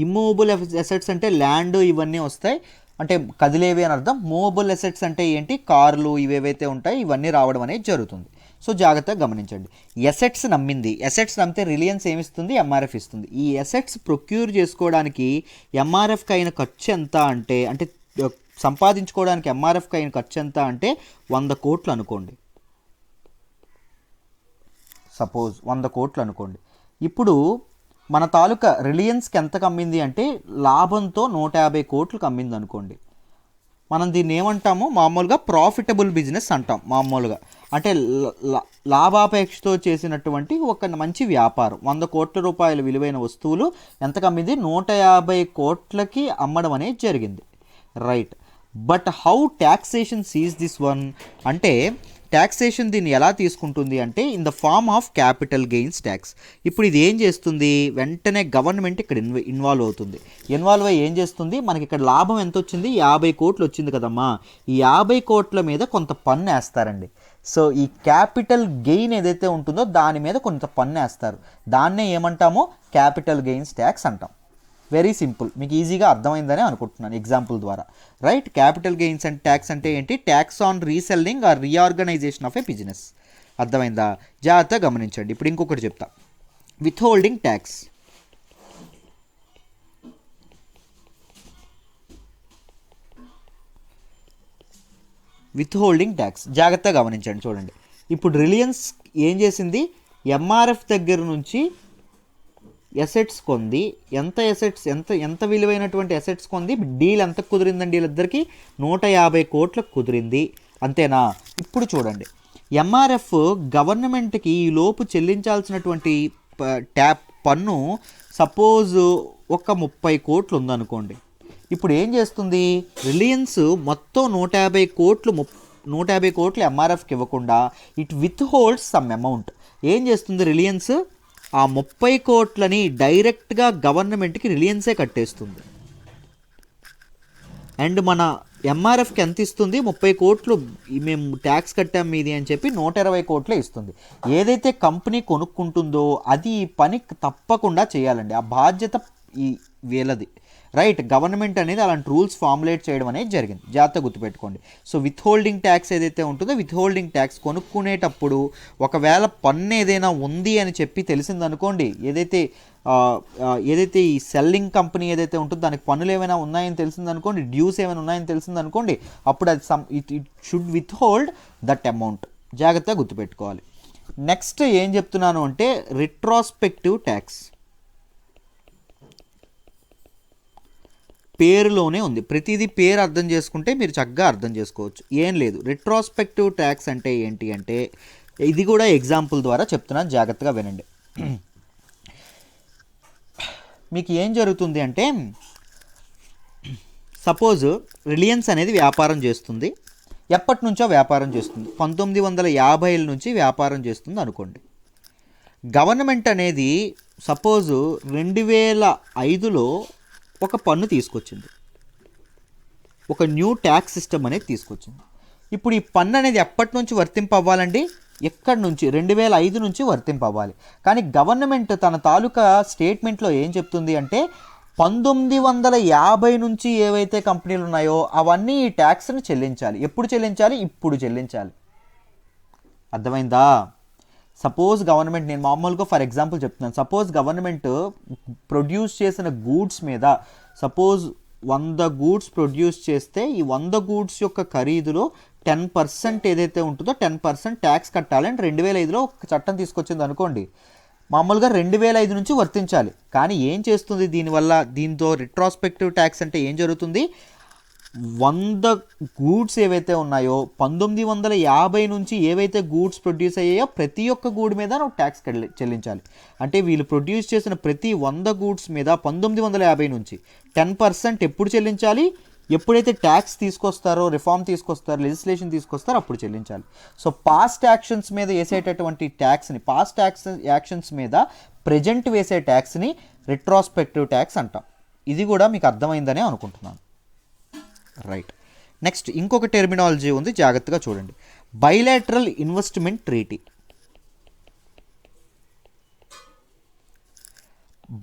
Immovable assets అంటే ల్యాండ్ ఇవన్నీ వస్తాయి, అంటే కదిలేవి అని అర్థం. మూవబుల్ అసెట్స్ అంటే ఏంటి? కార్లు ఇవేవైతే ఉంటాయి ఇవన్నీ రావడం అనేది జరుగుతుంది. సో జాగ్రత్తగా గమనించండి. ఎసెట్స్ నమ్మింది. ఎసెట్స్ నమ్మితే రిలయన్స్ ఏమిస్తుంది? ఎంఆర్ఎఫ్ ఇస్తుంది. ఈ ఎసెట్స్ ప్రొక్యూర్ చేసుకోవడానికి ఎంఆర్ఎఫ్కి అయిన ఖర్చు ఎంత అంటే సంపాదించుకోవడానికి ఎంఆర్ఎఫ్కి అయిన ఖర్చు ఎంత అంటే 100 కోట్లు అనుకోండి. సపోజ్ 100 కోట్లు అనుకోండి. ఇప్పుడు మన తాలూకా రిలయన్స్కి ఎంత కమ్మింది అంటే లాభంతో 150 కోట్లు కమ్మింది అనుకోండి. మనం దీన్ని ఏమంటాము? మామూలుగా ప్రాఫిటబుల్ బిజినెస్ అంటాం. మామూలుగా అంటే లాభాపేక్షతో చేసినటువంటి ఒక మంచి వ్యాపారం. 100 కోట్ల రూపాయల విలువైన వస్తువులు ఎంత కమ్మింది? 150 కోట్లకి అమ్మడం అనేది జరిగింది. Right. But how taxation sees this one అంటే ట్యాక్సేషన్ దీన్ని ఎలా తీసుకుంటుంది అంటే in the form of capital gains tax. ఇప్పుడు ఇది ఏం చేస్తుంది? వెంటనే గవర్నమెంట్ ఇక్కడ ఇన్వాల్వ్ అవుతుంది. ఇన్వాల్వ్ అయ్యి ఏం చేస్తుంది? మనకి ఇక్కడ లాభం ఎంత వచ్చింది? 50 కోట్లు వచ్చింది కదమ్మా. ఈ 50 కోట్ల మీద కొంత పన్ను వేస్తారండి. సో ఈ క్యాపిటల్ గెయిన్ ఏదైతే ఉంటుందో దాని మీద కొంత పన్ను వేస్తారు. దాన్నే ఏమంటామో క్యాపిటల్ గెయిన్స్ ట్యాక్స్ అంటాం. వెరీ సింపుల్, మీకు ఈజీగా అర్థమైందని అనుకుంటున్నాను ఎగ్జాంపుల్ ద్వారా. Right. Capital gains and tax అంటే ఏంటి? Tax on reselling or reorganization of a business. అర్థమైందా? జాగ్రత్తగా గమనించండి. ఇప్పుడు ఇంకొకటి చెప్తా. Withholding tax. జాగ్రత్తగా గమనించండి. చూడండి, ఇప్పుడు రిలయన్స్ ఏం చేసింది? ఎంఆర్ఎఫ్ దగ్గర నుంచి ఎసెట్స్ కొంది. ఎంత విలువైనటువంటి ఎసెట్స్ కొంది? డీల్ ఎంత కుదిరిందండి? వీళ్ళిద్దరికి 150 కోట్లకు కుదిరింది. అంతేనా? ఇప్పుడు చూడండి, ఎంఆర్ఎఫ్ గవర్నమెంట్కి ఈ లోపు చెల్లించాల్సినటువంటి పన్ను సపోజ్ ఒక 30 కోట్లు ఉందనుకోండి. ఇప్పుడు ఏం చేస్తుంది? రిలయన్స్ మొత్తం 150 కోట్లు ఎంఆర్ఎఫ్కి ఇవ్వకుండా it with holds some amount. ఏం చేస్తుంది రిలయన్స్? ఆ 30 కోట్లని డైరెక్ట్గా గవర్నమెంట్కి రిలయన్సే కట్టేస్తుంది. అండ్ మన ఎంఆర్ఎఫ్కి ఎంత ఇస్తుంది? 30 కోట్లు మేము ట్యాక్స్ కట్టాం మీది అని చెప్పి 120 కోట్లే ఇస్తుంది. ఏదైతే కంపెనీ కొనుక్కుంటుందో అది పని తప్పకుండా చేయాలండి. ఆ బాధ్యత వీళ్ళది. రైట్. గవర్నమెంట్ అనేది అలాంటి రూల్స్ ఫార్ములేట్ చేయడం అనేది జరిగింది. జాగ్రత్తగా గుర్తుపెట్టుకోండి. సో విత్ హోల్డింగ్ ట్యాక్స్ ఏదైతే ఉంటుందో విత్ హోల్డింగ్ ట్యాక్స్ కొనుక్కునేటప్పుడు ఒకవేళ పన్ను ఏదైనా ఉంది అని చెప్పి తెలిసిందనుకోండి, ఏదైతే ఈ సెల్లింగ్ కంపెనీ ఏదైతే ఉంటుందో దానికి పన్నులు ఏమైనా ఉన్నాయని తెలిసిందనుకోండి, డ్యూస్ ఏమైనా ఉన్నాయని తెలిసిందనుకోండి, అప్పుడు అది it should with hold that amount. జాగ్రత్తగా గుర్తుపెట్టుకోవాలి. నెక్స్ట్ ఏం చెప్తున్నాను అంటే రిట్రాస్పెక్టివ్ ట్యాక్స్. పేరులోనే ఉంది. ప్రతిదీ పేరు అర్థం చేసుకుంటే మీరు చక్కగా అర్థం చేసుకోవచ్చు. ఏం లేదు. రిట్రాస్పెక్టివ్ ట్యాక్స్ అంటే ఏంటి అంటే ఇది కూడా ఎగ్జాంపుల్ ద్వారా చెప్తున్నాను, జాగ్రత్తగా వినండి. మీకు ఏం జరుగుతుంది అంటే సపోజ్ రిలయన్స్ అనేది వ్యాపారం చేస్తుంది. ఎప్పటి నుంచో వ్యాపారం చేస్తుంది? 1950ల నుంచి వ్యాపారం చేస్తుంది అనుకోండి. గవర్నమెంట్ అనేది సపోజ్ 2005లో ఒక పన్ను తీసుకొచ్చింది, ఒక న్యూ ట్యాక్స్ సిస్టమ్ అనేది తీసుకొచ్చింది. ఇప్పుడు ఈ పన్ను అనేది ఎప్పటి నుంచి వర్తింపు అవ్వాలండి? ఎక్కడి నుంచి? 2005 నుంచి వర్తింపు అవ్వాలి. కానీ గవర్నమెంట్ తన తాలూకా స్టేట్మెంట్లో ఏం చెప్తుంది అంటే 1950 నుంచి ఏవైతే కంపెనీలు ఉన్నాయో అవన్నీ ఈ ట్యాక్స్ని చెల్లించాలి. ఎప్పుడు చెల్లించాలి? ఇప్పుడు చెల్లించాలి. అర్థమైందా? సపోజ్ గవర్నమెంట్, నేను మామూలుగా ఫర్ ఎగ్జాంపుల్ చెప్తున్నాను, సపోజ్ గవర్నమెంట్ ప్రొడ్యూస్ చేసిన గూడ్స్ మీద సపోజ్ 100 గూడ్స్ ప్రొడ్యూస్ చేస్తే ఈ 100 గూడ్స్ యొక్క ఖరీదులో 10% ఏదైతే ఉంటుందో 10% ట్యాక్స్ కట్టాలని 2005లో ఒక చట్టం తీసుకొచ్చింది అనుకోండి. మామూలుగా 2005 నుంచి వర్తించాలి. కానీ ఏం చేస్తుంది దీనివల్ల? దీంతో రిట్రాస్పెక్టివ్ ట్యాక్స్ అంటే ఏం జరుగుతుంది? 100 గూడ్స్ ఏవైతే ఉన్నాయో 1950 నుంచి ఏవైతే గూడ్స్ ప్రొడ్యూస్ అయ్యాయో ప్రతి ఒక్క గూడ్ మీద నువ్వు ట్యాక్స్ చెల్లించాలి. అంటే వీళ్ళు ప్రొడ్యూస్ చేసిన ప్రతి 100 గూడ్స్ మీద 1950 నుంచి 10% ఎప్పుడు చెల్లించాలి? ఎప్పుడైతే ట్యాక్స్ తీసుకొస్తారో, రిఫార్మ్ తీసుకొస్తారో, లెజిస్లేషన్ తీసుకొస్తారో అప్పుడు చెల్లించాలి. సో పాస్ట్ యాక్షన్స్ మీద వేసేటటువంటి ట్యాక్స్ని, పాస్ట్ యాక్షన్స్ మీద ప్రజెంట్ వేసే ట్యాక్స్ని రిట్రాస్పెక్టివ్ ట్యాక్స్ అంటాం. ఇది కూడా మీకు అర్థమైందనే అనుకుంటున్నాను. రైట్. నెక్స్ట్ ఇంకొక టెర్మినాలజీ ఉంది, జాగ్రత్తగా చూడండి. Bilateral investment treaty.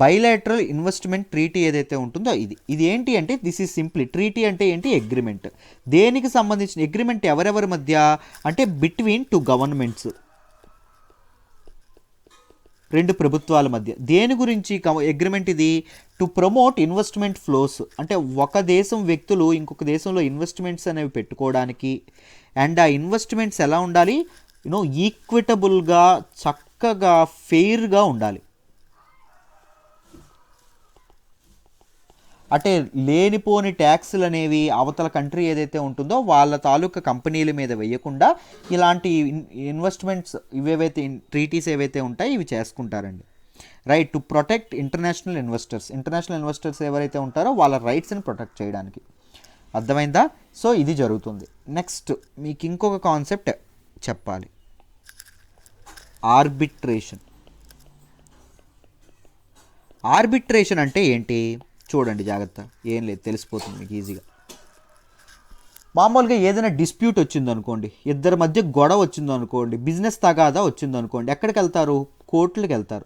Bilateral investment treaty ఏదైతే ఉంటుందో ఇది ఏంటి అంటే దిస్ ఈజ్ సింప్లీ, ట్రీటీ అంటే ఏంటి? అగ్రిమెంట్. దేనికి సంబంధించిన అగ్రిమెంట్? ఎవరెవరి మధ్య అంటే బిట్వీన్ 2 గవర్నమెంట్స్, 2 ప్రభుత్వాల మధ్య. దేని గురించి అగ్రిమెంట్ ఇది? To promote investment flows. అంటే ఒక దేశం వ్యక్తులు ఇంకొక దేశంలో ఇన్వెస్ట్మెంట్స్ అనేవి పెట్టుకోవడానికి, అండ్ ఆ ఇన్వెస్ట్మెంట్స్ ఎలా ఉండాలి? ఈక్విటబుల్గా, చక్కగా, ఫెయిర్గా ఉండాలి. అంటే లేనిపోని ట్యాక్స్లు అనేవి అవతల కంట్రీ ఏదైతే ఉంటుందో వాళ్ళ తాలూకా కంపెనీల మీద వేయకుండా ఇలాంటి ఇన్వెస్ట్మెంట్స్ ఇవేవైతే ట్రీటీస్ ఏవైతే ఉంటాయో ఇవి చేసుకుంటారండి. Right. To protect international investors ఎవరైతే ఉంటారో వాళ్ళ రైట్స్ని ప్రొటెక్ట్ చేయడానికి. అర్థమైందా? సో ఇది జరుగుతుంది. నెక్స్ట్ మీకు ఇంకొక కాన్సెప్ట్ చెప్పాలి, ఆర్బిట్రేషన్. ఆర్బిట్రేషన్ అంటే ఏంటి? చూడండి జాగ్రత్త, ఏం లేదు, తెలిసిపోతుంది మీకు ఈజీగా. మామూలుగా ఏదైనా డిస్ప్యూట్ వచ్చిందనుకోండి, ఇద్దరి మధ్య గొడవ వచ్చిందనుకోండి, బిజినెస్ తగాదా వచ్చిందనుకోండి, ఎక్కడికి వెళ్తారు? కోర్టులకు వెళ్తారు.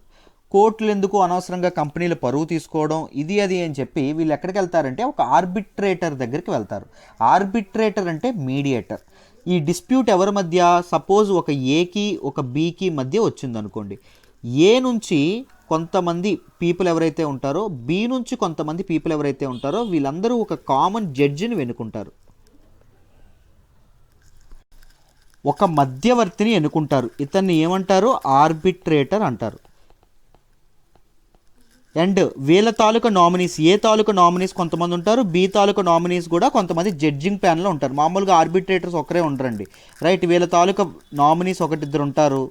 కోర్టులు ఎందుకు? అనవసరంగా కంపెనీల పరువు తీసుకోవడం, ఇది అది అని చెప్పి వీళ్ళు ఎక్కడికి వెళ్తారంటే ఒక ఆర్బిట్రేటర్ దగ్గరికి వెళ్తారు. ఆర్బిట్రేటర్ అంటే మీడియేటర్. ఈ డిస్ప్యూట్ ఎవరి మధ్య? సపోజ్ ఒక ఏకి ఒక బీకి మధ్య వచ్చిందనుకోండి. ఏ నుంచి కొంతమంది పీపుల్ ఎవరైతే ఉంటారో, బి నుంచి కొంతమంది పీపుల్ ఎవరైతే ఉంటారో వీళ్ళందరూ ఒక కామన్ జడ్జిని ఎన్నుకుంటారు, ఒక మధ్యవర్తిని ఎన్నుకుంటారు. ఇతన్ని ఏమంటారు? ఆర్బిట్రేటర్ అంటారు. అండ్ వీళ్ళ తాలూకా నామినీస్, ఏ తాలూకా నామినీస్ కొంతమంది ఉంటారు, బి తాలూకా నామినీస్ కూడా కొంతమంది జడ్జింగ్ ప్యానల్లో ఉంటారు. మామూలుగా ఆర్బిట్రేటర్స్ ఒకరే ఉండరండి. రైట్. వీళ్ళ తాలూకా నామినీస్ ఒకటిద్దరు ఉంటారు,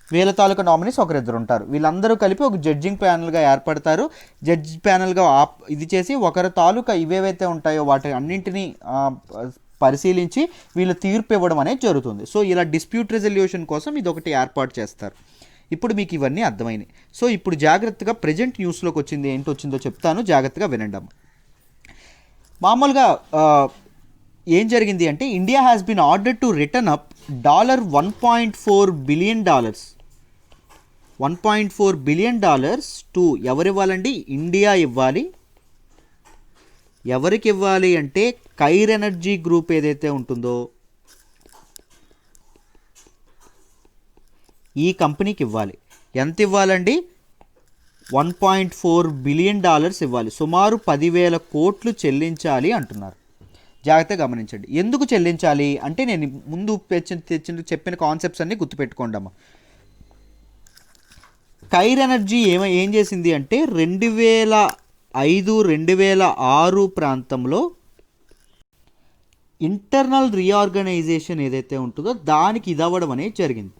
వీళ్ళ తాలూకా నామినీస్ ఒకరిద్దరు ఉంటారు. వీళ్ళందరూ కలిపి ఒక జడ్జింగ్ ప్యానల్గా ఏర్పడతారు. జడ్జి ప్యానల్గా ఇది చేసి ఒకరి తాలూకా ఇవేవైతే ఉంటాయో వాటి అన్నింటినీ పరిశీలించి వీళ్ళు తీర్పు ఇవ్వడం అనేది జరుగుతుంది. సో ఇలా డిస్ప్యూట్ రెజల్యూషన్ కోసం ఇది ఒకటి ఏర్పాటు చేస్తారు. ఇప్పుడు మీకు ఇవన్నీ అర్థమైనాయి. సో ఇప్పుడు జాగ్రత్తగా ప్రజెంట్ న్యూస్లోకి వచ్చింది ఏంటి వచ్చిందో చెప్తాను, జాగ్రత్తగా వినండి. మామూలుగా ఏం జరిగింది అంటే India has been ordered to return up $1.4 billion, $1.4 billion to ఎవరు ఇవ్వాలండి? ఇండియా ఇవ్వాలి. ఎవరికి ఇవ్వాలి అంటే కైర్ ఎనర్జీ గ్రూప్ ఏదైతే ఉంటుందో ఈ కంపెనీకి ఇవ్వాలి. ఎంత ఇవ్వాలండి? $1.4 బిలియన్ ఇవ్వాలి. సుమారు 10,000 కోట్లు చెల్లించాలి అంటున్నారు. జాగ్రత్తగా గమనించండి. ఎందుకు చెల్లించాలి అంటే నేను ముందు చెప్పిన కాన్సెప్ట్స్ అన్నీ గుర్తుపెట్టుకోండి అమ్మ. కైర్ ఎనర్జీ ఏం చేసింది అంటే 2005-2006 ప్రాంతంలో ఇంటర్నల్ రీఆర్గనైజేషన్ ఏదైతే ఉంటుందో దానికి ఇదవ్వడం అనేది జరిగింది.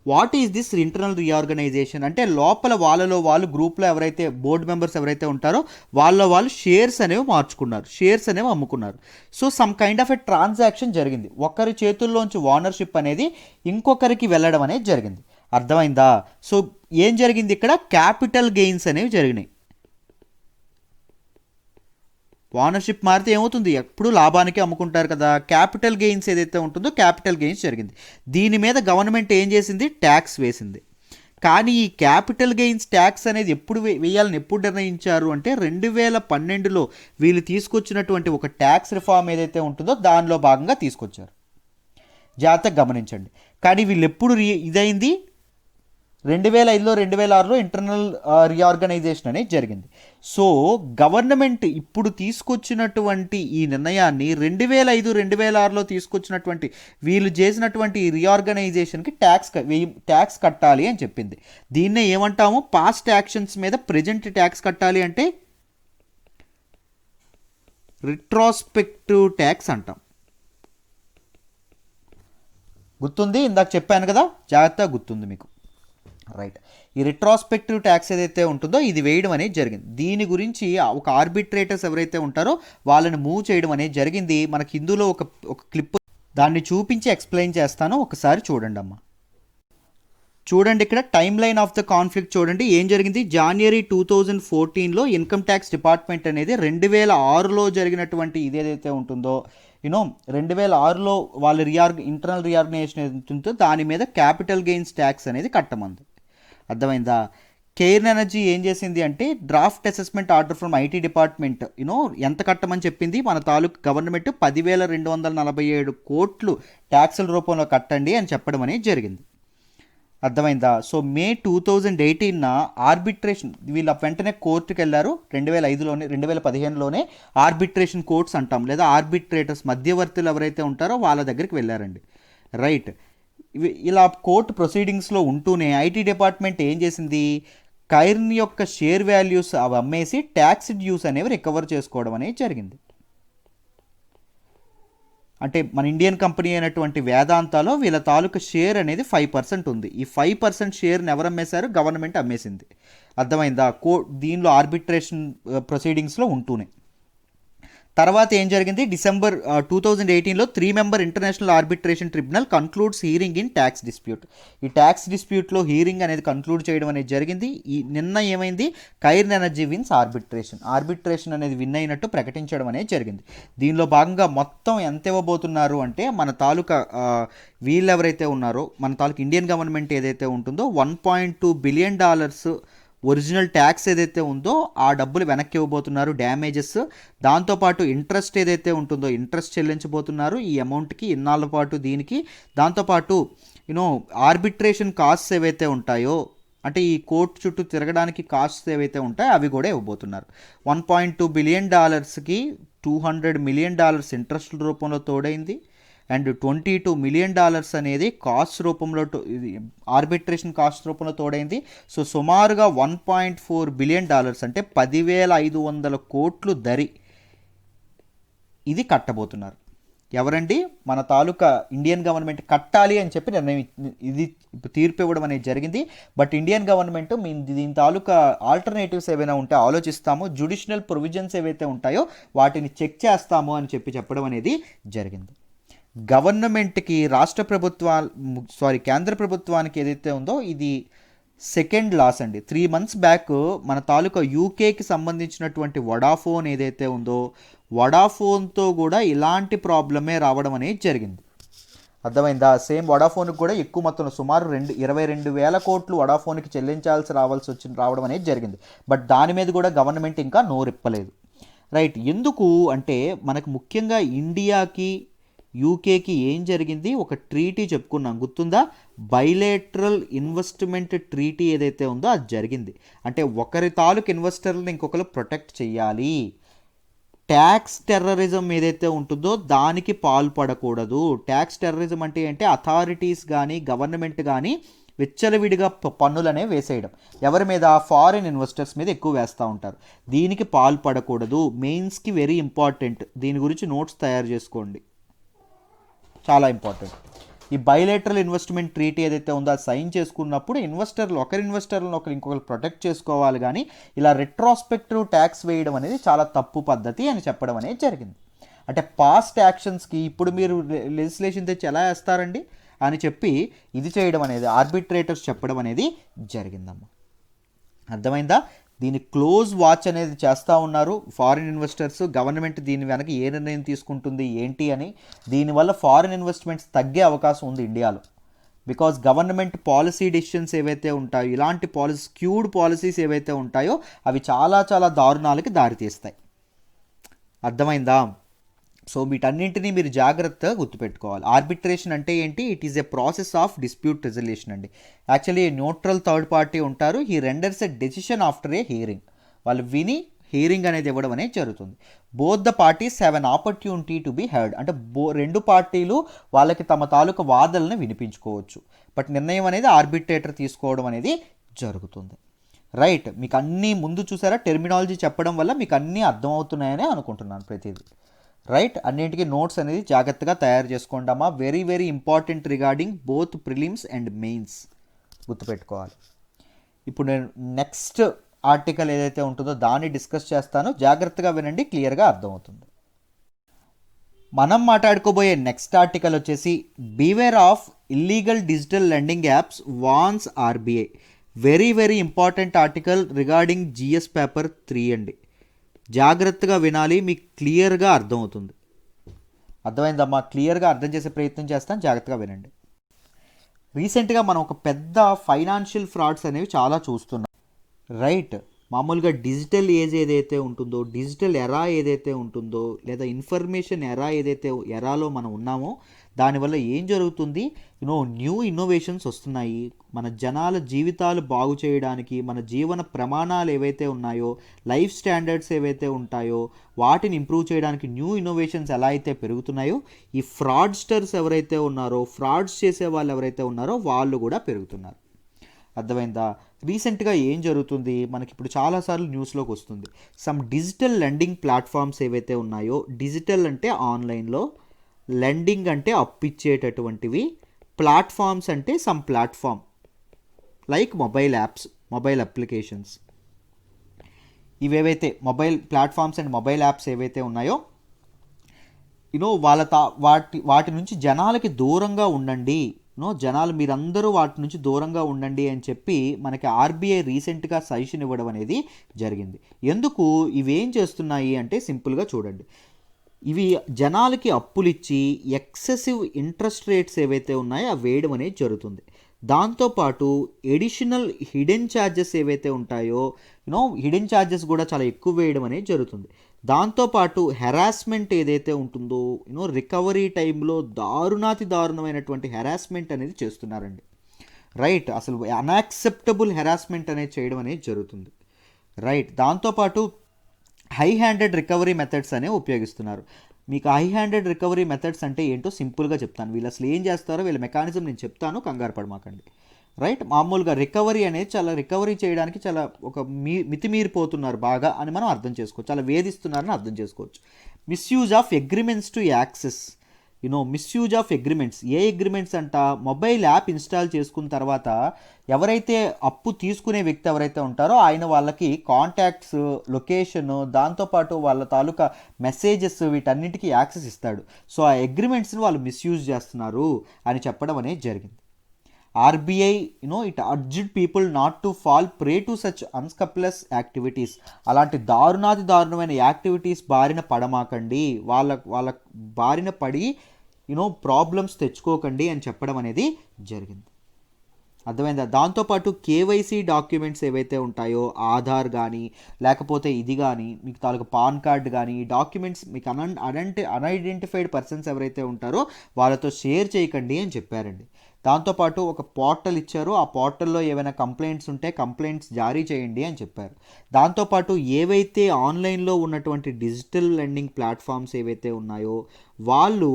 What is this internal reorganisation అంటే లోపల వాళ్ళు గ్రూప్లో ఎవరైతే బోర్డు మెంబర్స్ ఎవరైతే ఉంటారో వాళ్ళు షేర్స్ అనేవి మార్చుకున్నారు, షేర్స్ అనేవి అమ్ముకున్నారు. So some kind of a transaction జరిగింది. ఒకరి చేతుల్లోంచి ఓనర్షిప్ అనేది ఇంకొకరికి వెళ్ళడం అనేది జరిగింది. అర్థమైందా? సో ఏం జరిగింది ఇక్కడ? క్యాపిటల్ గెయిన్స్ అనేవి జరిగినాయి. ఓనర్షిప్ మారితే ఏమవుతుంది? ఎప్పుడు లాభానికి అమ్ముకుంటారు కదా. క్యాపిటల్ గెయిన్స్ ఏదైతే ఉంటుందో క్యాపిటల్ గెయిన్స్ జరిగింది. దీని మీద గవర్నమెంట్ ఏం చేసింది? ట్యాక్స్ వేసింది. కానీ ఈ క్యాపిటల్ గెయిన్స్ ట్యాక్స్ అనేది ఎప్పుడు వేయాలని ఎప్పుడు నిర్ణయించారు అంటే 2012లో వీళ్ళు తీసుకొచ్చినటువంటి ఒక ట్యాక్స్ రిఫార్మ్ ఏదైతే ఉంటుందో దానిలో భాగంగా తీసుకొచ్చారు. జాగ్రత్తగా గమనించండి. కానీ వీళ్ళు ఎప్పుడు ఇదైంది? 2005లో 2006లో ఇంటర్నల్ రీఆర్గనైజేషన్ అనేది జరిగింది. సో గవర్నమెంట్ ఇప్పుడు తీసుకొచ్చినటువంటి ఈ నిర్ణయాన్ని 2005-2006లో తీసుకొచ్చినటువంటి వీళ్ళు చేసినటువంటి రీఆర్గనైజేషన్కి ట్యాక్స్ కట్టాలి అని చెప్పింది. దీన్నే ఏమంటాము? పాస్ట్ యాక్షన్స్ మీద ప్రజెంట్ ట్యాక్స్ కట్టాలి అంటే రిట్రాస్పెక్టివ్ ట్యాక్స్ అంటాం. గుర్తుంది, ఇందాక చెప్పాను కదా, జాగ్రత్తగా గుర్తుంది మీకు. రైట్. ఈ రిట్రాస్పెక్టివ్ ట్యాక్స్ ఏదైతే ఉంటుందో ఇది వేయడం అనేది జరిగింది. దీని గురించి ఒక ఆర్బిట్రేటర్స్ ఎవరైతే ఉంటారో వాళ్ళని మూవ్ చేయడం అనేది జరిగింది. మనకి హిందూలో ఒక క్లిప్ దాన్ని చూపించి ఎక్స్ప్లెయిన్ చేస్తాను, ఒకసారి చూడండి అమ్మా. చూడండి ఇక్కడ time line of the conflict చూడండి. ఏం జరిగింది, జనవరి 2014లో ఇన్కమ్ ట్యాక్స్ డిపార్ట్మెంట్ అనేది 2006లో జరిగినటువంటి ఇదేదైతే ఉంటుందో 2006లో వాళ్ళ ఇంటర్నల్ రీఆర్గనైజేషన్ ఏదైతుందో దాని మీద క్యాపిటల్ గెయిన్స్ ట్యాక్స్ అనేది కట్టమంది. అర్థమైందా? కేర్న్ ఎనర్జీ ఏం చేసింది అంటే draft assessment order from IT department ఎంత కట్టమని చెప్పింది, మన తాలూకు గవర్నమెంట్ 10,247 కోట్లు ట్యాక్సుల రూపంలో కట్టండి అని చెప్పడం అనేది జరిగింది. అర్థమైందా? సో మే 2018 ఆర్బిట్రేషన్ వీళ్ళ వెంటనే కోర్టుకు వెళ్ళారు. 2015లోనే ఆర్బిట్రేషన్ కోర్ట్స్ అంటాం, లేదా ఆర్బిట్రేటర్స్ మధ్యవర్తులు ఎవరైతే ఉంటారో వాళ్ళ దగ్గరికి వెళ్ళారండి. రైట్. ఇలా కోర్టు ప్రొసీడింగ్స్లో ఉంటూనే ఐటీ డిపార్ట్మెంట్ ఏం చేసింది, కైర్న్ యొక్క షేర్ వాల్యూస్ అవి అమ్మేసి ట్యాక్స్ డ్యూస్ అనేవి రికవర్ చేసుకోవడం అనేది జరిగింది. అంటే మన ఇండియన్ కంపెనీ అయినటువంటి వేదాంతాలో వీళ్ళ తాలూకు షేర్ అనేది 5% ఉంది. ఈ 5% షేర్ని ఎవరు అమ్మేశారు, గవర్నమెంట్ అమ్మేసింది. అర్థమైందా? దీనిలో ఆర్బిట్రేషన్ ప్రొసీడింగ్స్లో ఉంటూనే. తర్వాత ఏం జరిగింది, డిసెంబర్ 2018లో 3 member international arbitration tribunal concludes hearing in tax dispute. ఈ ట్యాక్స్ డిస్ప్యూట్లో హీరింగ్ అనేది కన్క్లూడ్ చేయడం అనేది జరిగింది. నిన్న ఏమైంది, కైర్న్ ఎనర్జీ విన్స్ ఆర్బిట్రేషన్ అనేది విన్ అయినట్టు ప్రకటించడం అనేది జరిగింది. దీనిలో భాగంగా మొత్తం ఎంత ఇవ్వబోతున్నారు అంటే మన తాలూకా వీళ్ళు ఎవరైతే ఉన్నారో మన తాలూకా ఇండియన్ గవర్నమెంట్ ఏదైతే ఉంటుందో $1.2 బిలియన్ ఒరిజినల్ ట్యాక్స్ ఏదైతే ఉందో ఆ డబ్బులు వెనక్కి ఇవ్వబోతున్నారు, డ్యామేజెస్. దాంతోపాటు ఇంట్రెస్ట్ ఏదైతే ఉంటుందో ఇంట్రెస్ట్ చెల్లించబోతున్నారు ఈ అమౌంట్కి ఇన్నాళ్ళ పాటు. దీనికి దాంతోపాటు ఆర్బిట్రేషన్ కాస్ట్స్ ఏవైతే ఉంటాయో, అంటే ఈ కోర్టు చుట్టూ తిరగడానికి కాస్ట్స్ ఏవైతే ఉంటాయో అవి కూడా ఇవ్వబోతున్నారు. $1.2 బిలియన్ $200 మిలియన్ ఇంట్రెస్ట్ రూపంలో తోడైంది. అండ్ $22 మిలియన్ అనేది కాస్ట్ రూపంలో ఆర్బిట్రేషన్ కాస్ట్ రూపంలో తోడైంది. సో సుమారుగా $1.4 బిలియన్ అంటే 10,500 కోట్లు దరి ఇది కట్టబోతున్నారు. ఎవరండి, మన తాలూకా ఇండియన్ గవర్నమెంట్ కట్టాలి అని చెప్పి నిర్ణయం ఇది తీర్పు ఇవ్వడం అనేది జరిగింది. బట్ ఇండియన్ గవర్నమెంట్ దీని తాలూకా ఆల్టర్నేటివ్స్ ఏవైనా ఉంటే ఆలోచిస్తాము, జ్యుడిషియల్ ప్రొవిజన్స్ ఏవైతే ఉంటాయో వాటిని చెక్ చేస్తాము అని చెప్పడం అనేది జరిగింది. గవర్నమెంట్కి కేంద్ర ప్రభుత్వానికి ఏదైతే ఉందో ఇది సెకండ్ లాస్ అండి. 3 మంత్స్ బ్యాక్ మన తాలూకా యూకేకి సంబంధించినటువంటి వడాఫోన్ ఏదైతే ఉందో వడాఫోన్తో కూడా ఇలాంటి ప్రాబ్లమే రావడం అనేది జరిగింది. అర్థమైందా? సేమ్ వడాఫోన్కి కూడా ఎక్కువ మొత్తంలో సుమారు 22,000 కోట్లు వడాఫోన్కి రావడం అనేది జరిగింది. బట్ దాని మీద కూడా గవర్నమెంట్ ఇంకా నోరిప్పలేదు. రైట్. ఎందుకు అంటే మనకు ముఖ్యంగా ఇండియాకి యూకేకి ఏం జరిగింది, ఒక ట్రీటీ చెప్పుకున్నాం గుర్తుందా, బైలేటరల్ ఇన్వెస్ట్మెంట్ ట్రీటీ ఏదైతే ఉందో అది జరిగింది. అంటే ఒకరి తాలూకు ఇన్వెస్టర్లను ఇంకొకరు ప్రొటెక్ట్ చేయాలి. ట్యాక్స్ టెర్రరిజం ఏదైతే ఉంటుందో దానికి పాల్పడకూడదు. ట్యాక్స్ టెర్రరిజం అంటే అథారిటీస్ కానీ గవర్నమెంట్ కానీ విచ్చలవిడిగా పన్నులనే వేసేయడం. ఎవరి మీద, ఫారిన్ ఇన్వెస్టర్స్ మీద ఎక్కువ వేస్తూ ఉంటారు. దీనికి పాల్పడకూడదు. మెయిన్స్కి వెరీ ఇంపార్టెంట్, దీని గురించి నోట్స్ తయారు చేసుకోండి, చాలా ఇంపార్టెంట్. ఈ బైలేటరల్ ఇన్వెస్ట్మెంట్ ట్రీటీ ఏదైతే ఉందో అది సైన్ చేసుకున్నప్పుడు ఒకరి ఇన్వెస్టర్లను ఇంకొకరు ప్రొటెక్ట్ చేసుకోవాలి. కానీ ఇలా రెట్రోస్పెక్టివ్ ట్యాక్స్ వేయడం అనేది చాలా తప్పు పద్ధతి అని చెప్పడం అనేది జరిగింది. అంటే పాస్ట్ యాక్షన్స్కి ఇప్పుడు మీరు లెజిస్లేషన్ తెచ్చి ఎలా వేస్తారండి అని చెప్పి ఇది చేయడం అనేది ఆర్బిట్రేటర్స్ చెప్పడం అనేది జరిగిందమ్మా. అర్థమైందా? దీని క్లోజ్ వాచ్ అనేది చేస్తూ ఉన్నారు ఫారిన్ ఇన్వెస్టర్స్. గవర్నమెంట్ దీని వెనక ఏ నిర్ణయం తీసుకుంటుంది ఏంటి అని. దీనివల్ల ఫారిన్ ఇన్వెస్ట్మెంట్స్ తగ్గే అవకాశం ఉంది ఇండియాలో. బికాజ్ గవర్నమెంట్ పాలసీ డెసిషన్స్ ఏవైతే ఉంటాయో, ఇలాంటి స్క్యూడ్ పాలసీస్ ఏవైతే ఉంటాయో అవి చాలా చాలా దారుణాలకి దారితీస్తాయి. అర్థమైందా? సో వీటన్నింటినీ మీరు జాగ్రత్తగా గుర్తుపెట్టుకోవాలి. ఆర్బిట్రేషన్ అంటే ఏంటి? It is a process of dispute resolution అండి. యాక్చువల్లీ న్యూట్రల్ థర్డ్ పార్టీ ఉంటారు. He renders a decision after A hearing. వాళ్ళు విని హియరింగ్ అనేది ఇవ్వడం అనేది జరుగుతుంది. Both the parties have an opportunity to be heard. అంటే రెండు పార్టీలు వాళ్ళకి తమ తాలూకు వాదనలను వినిపించుకోవచ్చు. బట్ నిర్ణయం అనేది ఆర్బిట్రేటర్ తీసుకోవడం అనేది జరుగుతుంది. రైట్, మీకు అన్నీ ముందు చూసారా టెర్మినాలజీ చెప్పడం వల్ల మీకు అన్నీ అర్థమవుతున్నాయని అనుకుంటున్నాను ప్రతిదీ. రైట్, అన్నింటికి నోట్స్ అనేది జాగ్రత్తగా తయారు చేసుకోండమ్మా. Very very important regarding both prelims and mains, గుర్తుపెట్టుకోవాలి. ఇప్పుడు నేను నెక్స్ట్ ఆర్టికల్ ఏదైతే ఉంటుందో దాన్ని డిస్కస్ చేస్తాను, జాగ్రత్తగా వినండి, క్లియర్గా అర్థమవుతుంది. మనం మాట్లాడుకోబోయే నెక్స్ట్ ఆర్టికల్ వచ్చేసి beware of illegal digital lending apps warns RBI. Very very important article regarding GS paper 3 అండి. జాగ్రత్తగా వినాలి, మీకు క్లియర్గా అర్థమవుతుంది. అర్థమైందమ్మా? క్లియర్గా అర్థం చేసే ప్రయత్నం చేస్తాను, జాగ్రత్తగా వినండి. రీసెంట్గా మనం ఒక పెద్ద ఫైనాన్షియల్ ఫ్రాడ్స్ అనేవి చాలా చూస్తున్నాం. రైట్, మామూలుగా డిజిటల్ ఏజ్ ఏదైతే ఉంటుందో, డిజిటల్ ఎరా ఏదైతే ఉంటుందో, లేదా ఇన్ఫర్మేషన్ ఎరా ఏదైతే ఎరాలో మనం ఉన్నామో దానివల్ల ఏం జరుగుతుంది, న్యూ ఇన్నోవేషన్స్ వస్తున్నాయి. మన జనాల జీవితాలు బాగు చేయడానికి, మన జీవన ప్రమాణాలు ఏవైతే ఉన్నాయో, లైఫ్ స్టాండర్డ్స్ ఏవైతే ఉంటాయో వాటిని ఇంప్రూవ్ చేయడానికి న్యూ ఇన్నోవేషన్స్ ఎలా అయితే పెరుగుతున్నాయో, ఈ ఫ్రాడ్స్టర్స్ ఎవరైతే ఉన్నారో, ఫ్రాడ్స్ చేసే వాళ్ళు ఎవరైతే ఉన్నారో వాళ్ళు కూడా పెరుగుతున్నారు. అర్థమైందా? రీసెంట్గా ఏం జరుగుతుంది, మనకి ఇప్పుడు చాలాసార్లు న్యూస్లోకి వస్తుంది. సమ్ డిజిటల్ లెండింగ్ ప్లాట్ఫామ్స్ ఏవైతే ఉన్నాయో, డిజిటల్ అంటే ఆన్లైన్లో, లెండింగ్ అంటే అప్పిచ్చేటటువంటివి, ప్లాట్ఫామ్స్ అంటే some platform like mobile apps, mobile applications. ఇవేవైతే mobile platforms and mobile apps ఏవైతే ఉన్నాయో, వాళ్ళ వాటి నుంచి జనాలకి దూరంగా ఉండండి, జనాలు మీరందరూ వాటి నుంచి దూరంగా ఉండండి అని చెప్పి మనకి ఆర్బీఐ రీసెంట్గా సజెషన్ ఇవ్వడం అనేది జరిగింది. ఎందుకు ఇవేం చేస్తున్నాయి అంటే సింపుల్గా చూడండి, ఇవి జనాలకి అప్పులు ఇచ్చి ఎక్సెసివ్ ఇంట్రెస్ట్ రేట్స్ ఏవైతే ఉన్నాయో అవి వేయడం అనేది జరుగుతుంది. దాంతోపాటు ఎడిషనల్ హిడెన్ ఛార్జెస్ ఏవైతే ఉంటాయో, హిడెన్ ఛార్జెస్ కూడా చాలా ఎక్కువ వేయడం అనేది జరుగుతుంది. దాంతోపాటు హెరాస్మెంట్ ఏదైతే ఉంటుందో, రికవరీ టైంలో దారుణమైనటువంటి హెరాస్మెంట్ అనేది చేస్తున్నారండి. రైట్, అసలు అన్యాక్సెప్టబుల్ హెరాస్మెంట్ అనేది చేయడం అనేది జరుగుతుంది. రైట్, దాంతోపాటు హై హ్యాండెడ్ రికవరీ మెథడ్స్ అనేవి ఉపయోగిస్తున్నారు. మీకు హై హ్యాండెడ్ రికవరీ మెథడ్స్ అంటే ఏంటో సింపుల్గా చెప్తాను. వీళ్ళు అసలు ఏం చేస్తారో వీళ్ళ మెకానిజం నేను చెప్తాను, కంగారు పడమాకండి. రైట్, మామూలుగా రికవరీ అనేది రికవరీ చేయడానికి చాలా మితిమీరిపోతున్నారు బాగా అని మనం అర్థం చేసుకోవచ్చు, చాలా వేధిస్తున్నారని అర్థం చేసుకోవచ్చు. Misuse of agreements to access, misuse of agreements. A agreements అంట, మొబైల్ యాప్ ఇన్స్టాల్ చేసుకున్న తర్వాత ఎవరైతే అప్పు తీసుకునే వ్యక్తి ఎవరైతే ఉంటారో ఆయన వాళ్ళకి కాంటాక్ట్స్, లొకేషన్, దాంతోపాటు వాళ్ళ తాలూకా మెసేజెస్ వీటన్నిటికీ యాక్సెస్ ఇస్తాడు. సో ఆ అగ్రిమెంట్స్ని వాళ్ళు మిస్యూజ్ చేస్తున్నారు అని చెప్పడం అనేది జరిగింది. RBI it urged people not to fall prey to such unscrupulous activities. అలాంటి దారుణమైన యాక్టివిటీస్ బారిన పడమాకండి, వాళ్ళ బారిన పడి ప్రాబ్లమ్స్ తెచ్చుకోకండి అని చెప్పడం అనేది జరిగింది. అర్థమైందా? దాంతోపాటు కేవైసీ డాక్యుమెంట్స్ ఏవైతే ఉంటాయో, ఆధార్ కానీ లేకపోతే ఇది కానీ మీకు తాలూకు పాన్ కార్డ్ కానీ, ఈ డాక్యుమెంట్స్ మీకు అన్ఐడెంటిఫైడ్ పర్సన్స్ ఎవరైతే ఉంటారో వాళ్ళతో షేర్ చేయకండి అని చెప్పారండి. దాంతోపాటు ఒక పోర్టల్ ఇచ్చారు, ఆ పోర్టల్లో ఏవైనా కంప్లైంట్స్ ఉంటే కంప్లైంట్స్ జారీ చేయండి అని చెప్పారు. దాంతోపాటు ఏవైతే ఆన్లైన్లో ఉన్నటువంటి డిజిటల్ లెండింగ్ ప్లాట్ఫామ్స్ ఏవైతే ఉన్నాయో వాళ్ళు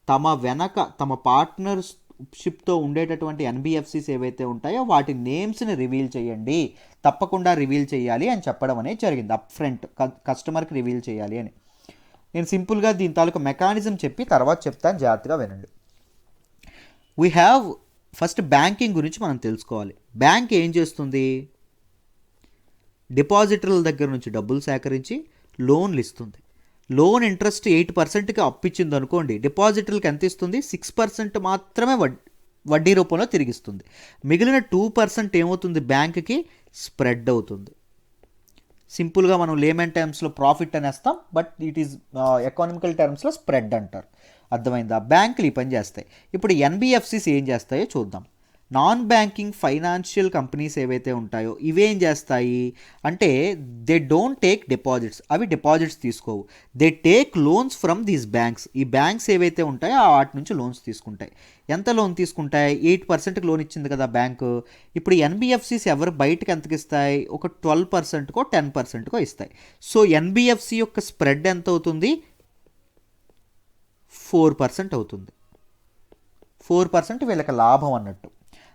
తమ పార్ట్నర్షిప్తో ఉండేటటువంటి ఎన్బిఎఫ్సిస్ ఏవైతే ఉంటాయో వాటి నేమ్స్ని రివీల్ చేయండి, తప్పకుండా రివీల్ చేయాలి అని చెప్పడం అనేది జరిగింది. అప్ ఫ్రంట్ కస్టమర్కి రివీల్ చేయాలి అని. నేను సింపుల్గా దీని తాలూకు మెకానిజం చెప్పి తర్వాత చెప్తాను, జాగ్రత్తగా వినండి. వీ హ్యావ్ ఫస్ట్ బ్యాంకింగ్ గురించి మనం తెలుసుకోవాలి. బ్యాంక్ ఏం చేస్తుంది, డిపాజిటర్ల దగ్గర నుంచి డబ్బులు సేకరించి లోన్లు ఇస్తుంది. లోన్ ఇంట్రెస్ట్ 8%కి అప్పిచ్చింది అనుకోండి, డిపాజిటర్లకు ఎంత ఇస్తుంది, 6% మాత్రమే వడ్డీ రూపంలో తిరిగిస్తుంది. మిగిలిన 2% ఏమవుతుంది, బ్యాంక్కి స్ప్రెడ్ అవుతుంది. సింపుల్గా మనం లేమన్ టర్మ్స్లో ప్రాఫిట్ అనేస్తాం, బట్ ఇట్ ఈస్ ఎకానమికల్ టర్మ్స్లో స్ప్రెడ్ అంటారు. అర్థమైందా? బ్యాంకులు ఈ పని చేస్తాయి. ఇప్పుడు ఎన్బిఎఫ్సిస్ ఏం చేస్తాయో చూద్దాం. నాన్ బ్యాంకింగ్ ఫైనాన్షియల్ కంపెనీస్ ఏవైతే ఉంటాయో ఇవేం చేస్తాయి అంటే దే డోంట్ టేక్ డిపాజిట్స్, అవి డిపాజిట్స్ తీసుకోవు. They take loans from these banks. ఈ బ్యాంక్స్ ఏవైతే ఉంటాయో వాటి నుంచి లోన్స్ తీసుకుంటాయి. ఎంత లోన్ తీసుకుంటాయి, 8%కి లోన్ ఇచ్చింది కదా బ్యాంకు. ఇప్పుడు ఎన్బిఎఫ్సిస్ ఎవరు బయటకు ఎంతకి ఇస్తాయి, ఒక 12%కో 10%కో ఇస్తాయి. సో ఎన్బిఎఫ్సి యొక్క స్ప్రెడ్ ఎంత అవుతుంది, 4% అవుతుంది. 4% వీళ్ళకి లాభం అన్నట్టు.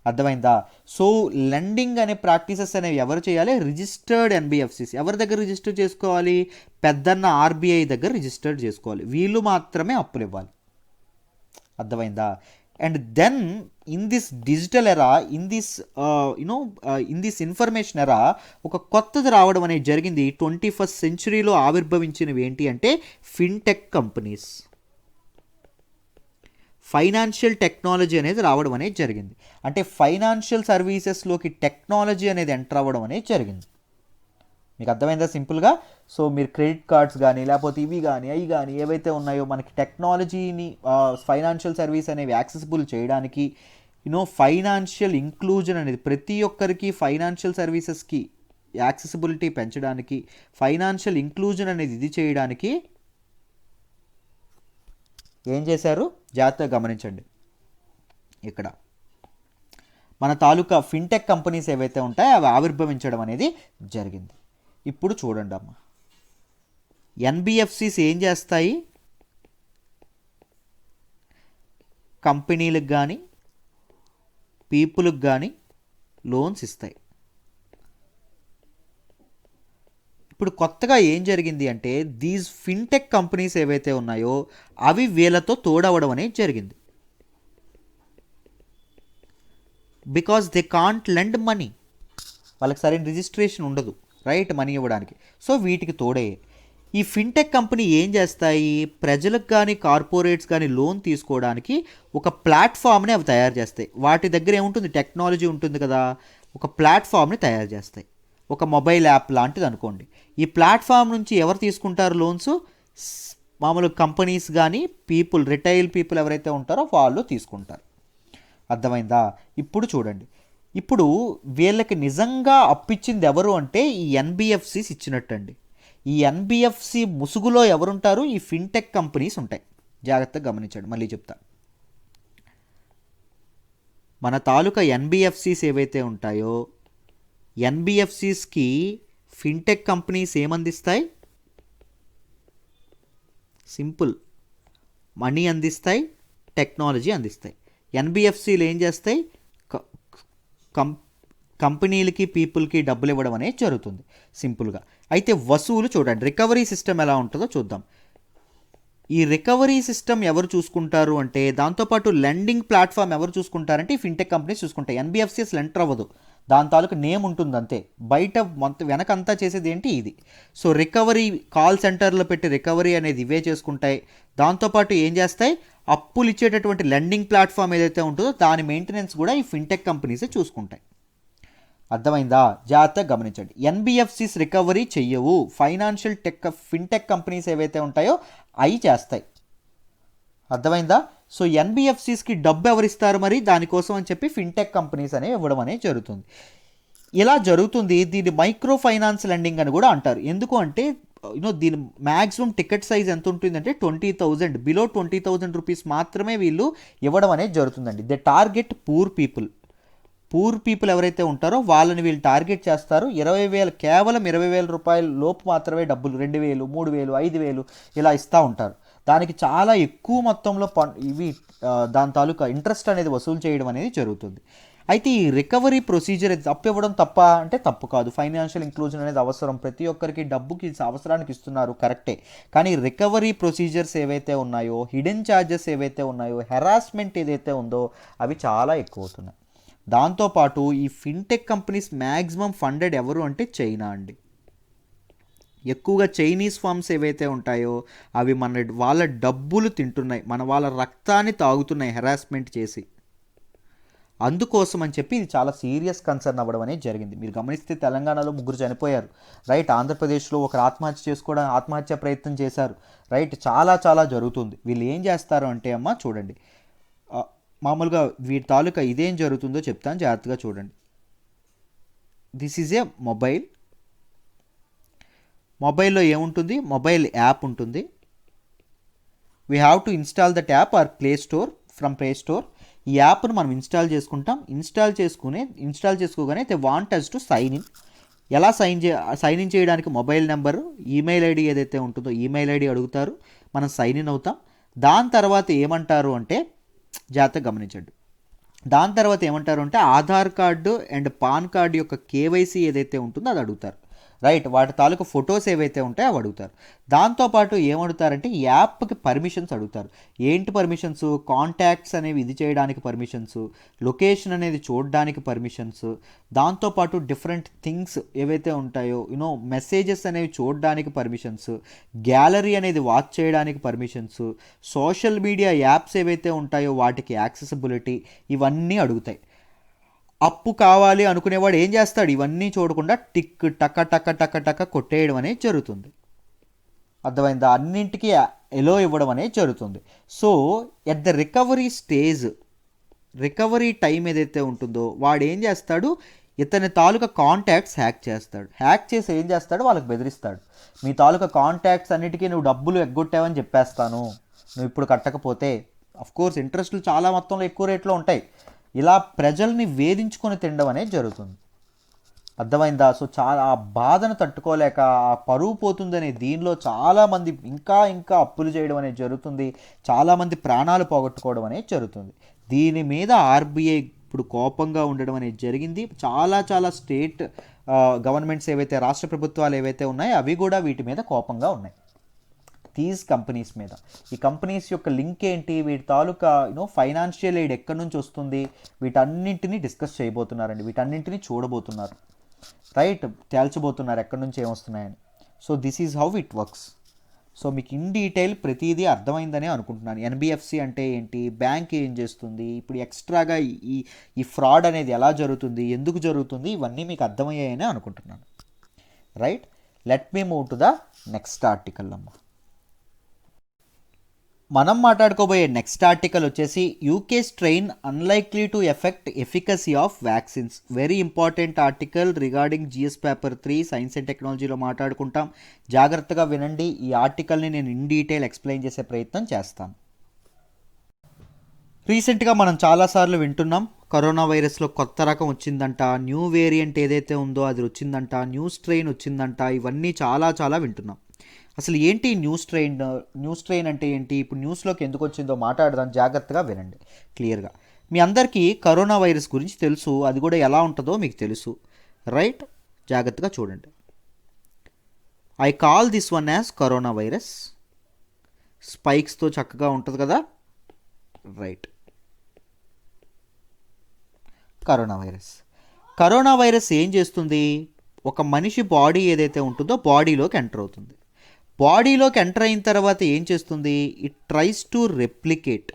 అర్థమైందా? సో లెండింగ్ అనే ప్రాక్టీసెస్ అనేవి ఎవరు చేయాలి? Registered NBFCs. ఎవరి దగ్గర రిజిస్టర్ చేసుకోవాలి? పెద్దన్న ఆర్బీఐ దగ్గర రిజిస్టర్డ్ చేసుకోవాలి. వీళ్ళు మాత్రమే అప్పులు ఇవ్వాలి. అర్థమైందా? And then in this digital era, in this in this information era ఒక కొత్తది రావడం అనేది జరిగింది. 21st సెంచురీలో ఆవిర్భవించినవి ఏంటి అంటే ఫిన్టెక్ కంపెనీస్. ఫైనాన్షియల్ టెక్నాలజీ అనేది రావడం అనేది జరిగింది. అంటే ఫైనాన్షియల్ సర్వీసెస్లోకి టెక్నాలజీ అనేది ఎంటర్ అవ్వడం అనేది జరిగింది. మీకు అర్థమైందా సింపుల్గా? సో మీరు క్రెడిట్ కార్డ్స్ కానీ లేకపోతే ఇవి కానీ అవి కానీ ఏవైతే ఉన్నాయో మనకి టెక్నాలజీని ఫైనాన్షియల్ సర్వీస్ అనేవి యాక్సెసిబుల్ చేయడానికి, ఫైనాన్షియల్ ఇంక్లూజన్ అనేది ప్రతి ఒక్కరికి ఫైనాన్షియల్ సర్వీసెస్కి యాక్సెసిబిలిటీ పెంచడానికి, ఫైనాన్షియల్ ఇంక్లూజన్ అనేది ఇది చేయడానికి ఏం చేశారు? జాగ్రత్తగా గమనించండి. ఇక్కడ మన తాలూకా ఫిన్టెక్ కంపెనీస్ ఏవైతే ఉంటాయో అవి ఆవిర్భవించడం అనేది జరిగింది. ఇప్పుడు చూడండి అమ్మ, ఎన్బిఎఫ్సిస్ ఏం చేస్తాయి? కంపెనీలకు కానీ పీపుల్కి కానీ లోన్స్ ఇస్తాయి. ఇప్పుడు కొత్తగా ఏం జరిగింది అంటే దీస్ ఫిన్టెక్ కంపెనీస్ ఏవైతే ఉన్నాయో అవి వీళ్ళతో తోడవడం అనేది జరిగింది. Because they can't lend money, వాళ్ళకి సరైన రిజిస్ట్రేషన్ ఉండదు రైట్ మనీ ఇవ్వడానికి. సో వీటికి తోడే ఈ ఫిన్టెక్ కంపెనీ ఏం చేస్తాయి? ప్రజలకు కానీ కార్పొరేట్స్ కానీ లోన్ తీసుకోవడానికి ఒక ప్లాట్ఫామ్ని అవి తయారు చేస్తాయి. వాటి దగ్గర ఏముంటుంది? టెక్నాలజీ ఉంటుంది కదా, ఒక ప్లాట్ఫామ్ని తయారు చేస్తాయి. ఒక మొబైల్ యాప్ లాంటిది అనుకోండి. ఈ ప్లాట్ఫామ్ నుంచి ఎవరు తీసుకుంటారు లోన్స్? మామూలు కంపెనీస్ కానీ పీపుల్, రిటైల్ పీపుల్ ఎవరైతే ఉంటారో వాళ్ళు తీసుకుంటారు. అర్థమైందా? ఇప్పుడు చూడండి, ఇప్పుడు వీళ్ళకి నిజంగా అప్పిచ్చింది ఎవరు అంటే ఈ ఎన్బిఎఫ్సిస్ ఇచ్చినట్టండి. ఈ ఎన్బిఎఫ్సి ముసుగులో ఎవరుంటారు? ఈ ఫిన్టెక్ కంపెనీస్ ఉంటాయి. జాగ్రత్తగా గమనించండి, మళ్ళీ చెప్తా. మన తాలూకా ఎన్బిఎఫ్సిస్ ఏవైతే ఉంటాయో ఎన్బిఎఫ్సిస్కి ఫిన్టెక్ కంపెనీస్ ఏమందిస్తాయి? సింపుల్, మనీ అందిస్తాయి, టెక్నాలజీ అందిస్తాయి. ఎన్బిఎఫ్సిలు ఏం చేస్తాయి? కంపెనీలకి పీపుల్కి డబ్బులు ఇవ్వడం అనేది జరుగుతుంది సింపుల్గా. అయితే వసూలు చూడండి, రికవరీ సిస్టమ్ ఎలా ఉంటుందో చూద్దాం. ఈ రికవరీ సిస్టమ్ ఎవరు చూసుకుంటారు అంటే దాంతోపాటు లెండింగ్ ప్లాట్ఫామ్ ఎవరు చూసుకుంటారంటే ఈ ఫిన్టెక్ కంపెనీస్ చూసుకుంటాయి. ఎన్బిఎఫ్సిస్ ఎంటర్ అవ్వదు, దాని తాలూకు నేమ్ ఉంటుంది అంతే. బయట మొత్తం వెనకంతా చేసేది ఏంటి? ఇది. సో రికవరీ కాల్ సెంటర్లో పెట్టి రికవరీ అనేది ఇవే చేసుకుంటాయి. దాంతోపాటు ఏం చేస్తాయి? అప్పులు ఇచ్చేటటువంటి లెండింగ్ ప్లాట్ఫామ్ ఏదైతే ఉంటుందో దాని మెయింటెనెన్స్ కూడా ఈ ఫిన్టెక్ కంపెనీసే చూసుకుంటాయి. అర్థమైందా? జాగ్రత్తగా గమనించండి. ఎన్బిఎఫ్సిస్ రికవరీ చెయ్యవు, ఫైనాన్షియల్ ఫిన్టెక్ కంపెనీస్ ఏవైతే ఉంటాయో అవి చేస్తాయి. అర్థమైందా? సో ఎన్బిఎఫ్సిస్కి డబ్బు ఎవరిస్తారు మరి? దానికోసం అని చెప్పి ఫిన్టెక్ కంపెనీస్ అనేవి ఇవ్వడం అనేది జరుగుతుంది. ఇలా జరుగుతుంది. దీన్ని మైక్రో ఫైనాన్స్ లెండింగ్ అని కూడా అంటారు. ఎందుకు అంటే దీని మ్యాక్సిమం టికెట్ సైజ్ ఎంత ఉంటుందంటే 20,000, బిలో 20,000 రూపీస్ మాత్రమే వీళ్ళు ఇవ్వడం అనేది జరుగుతుందండి. They target poor people. Poor people ఎవరైతే ఉంటారో వాళ్ళని వీళ్ళు టార్గెట్ చేస్తారు. 20,000, కేవలం 20,000 రూపాయల లోపు మాత్రమే డబ్బులు 2,000, 3,000, 5,000 ఇలా ఇస్తూ ఉంటారు. దానికి చాలా ఎక్కువ మొత్తంలో దాని తాలూకా ఇంట్రెస్ట్ అనేది వసూలు చేయడం అనేది జరుగుతుంది. అయితే ఈ రికవరీ ప్రొసీజర్ అప్పు ఇవ్వడం తప్ప అంటే తప్పు కాదు. ఫైనాన్షియల్ ఇంక్లూజన్ అనేది అవసరం, ప్రతి ఒక్కరికి డబ్బుకి అవసరానికి ఇస్తున్నారు, కరెక్టే. కానీ రికవరీ ప్రొసీజర్స్ ఏవైతే ఉన్నాయో, హిడెన్ ఛార్జెస్ ఏవైతే ఉన్నాయో, హెరాస్మెంట్ ఏదైతే ఉందో అవి చాలా ఎక్కువ అవుతున్నాయి. దాంతోపాటు ఈ ఫిన్టెక్ కంపెనీస్ మ్యాక్సిమం ఫండెడ్ ఎవరు అంటే చైనా అండి. ఎక్కువగా చైనీస్ ఫార్మ్స్ ఏవైతే ఉంటాయో అవి వాళ్ళ డబ్బులు తింటున్నాయి, వాళ్ళ రక్తాన్ని తాగుతున్నాయి హెరాస్మెంట్ చేసి. అందుకోసం అని చెప్పి ఇది చాలా సీరియస్ కన్సర్న్ అవ్వడం అనేది జరిగింది. మీరు గమనిస్తే తెలంగాణలో 3 చనిపోయారు రైట్. ఆంధ్రప్రదేశ్లో ఒకరు ఆత్మహత్య ప్రయత్నం చేశారు రైట్. చాలా చాలా జరుగుతుంది. వీళ్ళు ఏం చేస్తారు అంటే అమ్మ చూడండి, మామూలుగా వీటి తాలూకా ఇదేం జరుగుతుందో చెప్తాను, జాగ్రత్తగా చూడండి. దిస్ ఈజ్ ఏ మొబైల్లో ఏముంటుంది? మొబైల్ యాప్ ఉంటుంది. We have to install that app or from play store. ఈ యాప్ను మనం ఇన్స్టాల్ చేసుకుంటాం. ఇన్స్టాల్ చేసుకోగానే they want us to sign in. ఎలా సైన్ ఇన్ చేయడానికి మొబైల్ నెంబరు, ఈమెయిల్ ఐడి ఏదైతే ఉంటుందో ఈమెయిల్ ఐడి అడుగుతారు. మనం సైన్ ఇన్ అవుతాం. దాని తర్వాత ఏమంటారు అంటే జాగ్రత్తగా గమనించండి, దాని తర్వాత ఏమంటారు అంటే Aadhaar card and pan card యొక్క కేవైసీ ఏదైతే ఉంటుందో అది అడుగుతారు. రైట్, వాటి తాలూకు ఫొటోస్ ఏవైతే ఉంటాయో అవి అడుగుతారు. దాంతోపాటు ఏమడుగుతారంటే యాప్కి పర్మిషన్స్ అడుగుతారు. ఏంటి పర్మిషన్స్? కాంటాక్ట్స్ అనేవి ఇది చేయడానికి పర్మిషన్స్, లొకేషన్ అనేది చూడడానికి పర్మిషన్స్, దాంతోపాటు డిఫరెంట్ థింగ్స్ ఏవైతే ఉంటాయో మెసేజెస్ అనేవి చూడడానికి పర్మిషన్స్, గ్యాలరీ అనేది వాచ్ చేయడానికి పర్మిషన్స్, సోషల్ మీడియా యాప్స్ ఏవైతే ఉంటాయో వాటికి యాక్సెసిబిలిటీ, ఇవన్నీ అడుగుతాయి. అప్పు కావాలి అనుకునేవాడు ఏం చేస్తాడు? ఇవన్నీ చూడకుండా టిక్ టక టక టక టక కొట్టేయడం అనేది జరుగుతుంది. అర్థమైందా? అన్నింటికీ ఎలో ఇవ్వడం అనేది జరుగుతుంది. So at the recovery stage, recovery time ఏదైతే ఉంటుందో వాడు ఏం చేస్తాడు? ఇతని తాలూకా కాంటాక్ట్స్ హ్యాక్ చేస్తాడు. హ్యాక్ చేసి ఏం చేస్తాడు? వాళ్ళకి బెదిరిస్తాడు. మీ తాలూకా కాంటాక్ట్స్ అన్నిటికీ నువ్వు డబ్బులు ఎగ్గొట్టావని చెప్పేస్తాను, నువ్వు ఇప్పుడు కట్టకపోతే. అఫ్కోర్స్ ఇంట్రెస్ట్లు చాలా మొత్తంలో ఎక్కువ రేట్లో ఉంటాయి. ఇలా ప్రజల్ని వేధించుకొని తినడం అనేది జరుగుతుంది. అర్థమైందా? సో చాలా ఆ బాధను తట్టుకోలేక ఆ పరువు పోతుందనే దీనిలో చాలామంది ఇంకా ఇంకా అప్పులు చేయడం అనేది జరుగుతుంది. చాలామంది ప్రాణాలు పోగొట్టుకోవడం అనేది జరుగుతుంది. దీని మీద ఆర్బీఐ ఇప్పుడు కోపంగా ఉండడం అనేది జరిగింది. చాలా చాలా స్టేట్ గవర్నమెంట్స్ ఏవైతే, రాష్ట్ర ప్రభుత్వాలు ఏవైతే ఉన్నాయో అవి కూడా వీటి మీద కోపంగా ఉన్నాయి, దీస్ కంపెనీస్ మీద. ఈ కంపెనీస్ యొక్క లింక్ ఏంటి, వీటి తాలూకా ఫైనాన్షియల్ ఎయిడ్ ఎక్కడి నుంచి వస్తుంది, వీటన్నింటినీ డిస్కస్ చేయబోతున్నారండి. వీటన్నింటినీ చూడబోతున్నారు. రైట్, తేల్చబోతున్నారు ఎక్కడి నుంచి ఏమొస్తున్నాయని. So this is how it works. So మీకు ఇన్ డీటెయిల్ ప్రతిదీ అర్థమైందని అనుకుంటున్నాను. ఎన్బిఎఫ్సి అంటే ఏంటి, బ్యాంక్ ఏం చేస్తుంది, ఇప్పుడు ఎక్స్ట్రాగా ఈ ఈ ఫ్రాడ్ అనేది ఎలా జరుగుతుంది, ఎందుకు జరుగుతుంది, ఇవన్నీ మీకు అర్థమయ్యాయని అనుకుంటున్నాను. Right, let me move to the next article అమ్మ. మనం మాట్లాడుకోబోయే నెక్స్ట్ ఆర్టికల్ వచ్చేసి UK strain unlikely to effect efficacy of vaccines. Very important article regarding GS paper 3 science and టెక్నాలజీలో మాట్లాడుకుంటాం. జాగ్రత్తగా వినండి. ఈ ఆర్టికల్ని నేను ఇన్ డీటెయిల్ ఎక్స్ప్లెయిన్ చేసే ప్రయత్నం చేస్తాను. రీసెంట్గా మనం చాలాసార్లు వింటున్నాం, కరోనా వైరస్లో కొత్త రకం వచ్చిందంట, న్యూ వేరియంట్ ఏదైతే ఉందో అది వచ్చిందంట, న్యూ స్ట్రెయిన్ వచ్చిందంట, ఇవన్నీ చాలా చాలా వింటున్నాం. అసలు ఏంటి న్యూ స్ట్రెయిన్ అంటే ఏంటి, ఇప్పుడు న్యూస్లోకి ఎందుకు వచ్చిందో మాట్లాడదాం. జాగ్రత్తగా వినండి క్లియర్గా. మీ అందరికీ కరోనా వైరస్ గురించి తెలుసు, అది కూడా ఎలా ఉంటుందో మీకు తెలుసు. రైట్, జాగ్రత్తగా చూడండి. I call this one as corona virus. స్పైక్స్తో చక్కగా ఉంటుంది కదా. రైట్, కరోనా వైరస్ ఏం చేస్తుంది? ఒక మనిషి బాడీ ఏదైతే ఉంటుందో బాడీలోకి ఎంటర్ అవుతుంది. బాడీలోకి ఎంటర్ అయిన తర్వాత ఏం చేస్తుంది? It tries to replicate.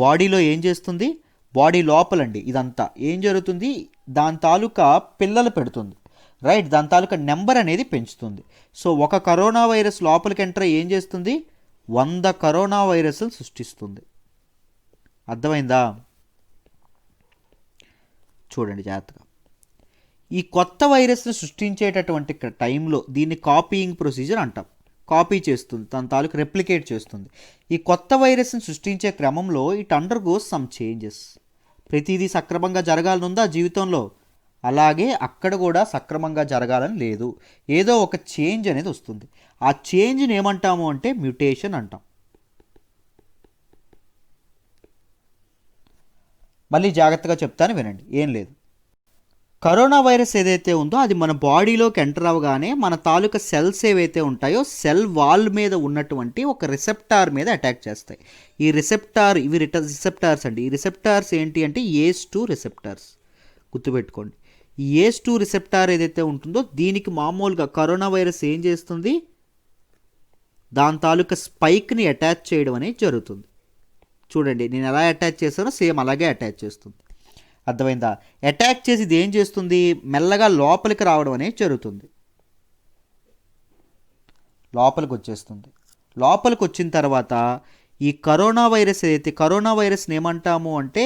బాడీలో ఏం చేస్తుంది? బాడీ లోపలండి ఇదంతా ఏం జరుగుతుంది? దాని తాలూకా పిల్లలు పెడుతుంది. రైట్, దాని తాలూకా నెంబర్ అనేది పెంచుతుంది. సో ఒక కరోనా వైరస్ లోపలికి ఎంటర్ ఏం చేస్తుంది? 100 కరోనా వైరస్లు సృష్టిస్తుంది. అర్థమైందా? చూడండి జాగ్రత్తగా. ఈ కొత్త వైరస్ని సృష్టించేటటువంటి టైంలో దీన్ని కాపీయింగ్ ప్రొసీజర్ అంటాం. కాపీ చేస్తుంది, తన తాలూకు రెప్లికేట్ చేస్తుంది. ఈ కొత్త వైరస్ని సృష్టించే క్రమంలో ఇట్ అండర్గోస్ సమ్ చేంజెస్. ప్రతిదీ సక్రమంగా జరగాలనుందా జీవితంలో? అలాగే అక్కడ కూడా సక్రమంగా జరగాలని లేదు, ఏదో ఒక చేంజ్ అనేది వస్తుంది. ఆ చేంజ్ని ఏమంటాము అంటే మ్యూటేషన్ అంటాం. మళ్ళీ జాగ్రత్తగా చెప్తాను వినండి, ఏం లేదు. కరోనా వైరస్ ఏదైతే ఉందో అది మన బాడీలోకి ఎంటర్ అవ్వగానే మన తాలూకా సెల్స్ ఏవైతే ఉంటాయో సెల్ వాల్ మీద ఉన్నటువంటి ఒక రిసెప్టార్ మీద అటాక్ చేస్తాయి. ఈ ఇవి రిసెప్టార్స్ అండి. ఈ రిసెప్టార్స్ ఏంటి అంటే ACE2 రిసెప్టార్స్. గుర్తుపెట్టుకోండి, ఈ ACE2 రిసెప్టార్ ఏదైతే ఉంటుందో దీనికి మామూలుగా కరోనా వైరస్ ఏం చేస్తుంది? దాని తాలూకా స్పైక్ని అటాచ్ చేయడం అనేది జరుగుతుంది. చూడండి, నేను ఎలా అటాచ్ చేస్తానో సేమ్ అలాగే అటాచ్ చేస్తుంది. అర్థమైందా? అటాక్ చేసి ఇది ఏం చేస్తుంది? మెల్లగా లోపలికి రావడం అనేది జరుగుతుంది. లోపలికి వచ్చేస్తుంది. లోపలికి వచ్చిన తర్వాత ఈ కరోనా వైరస్ ఏదైతే, కరోనా వైరస్ని ఏమంటాము అంటే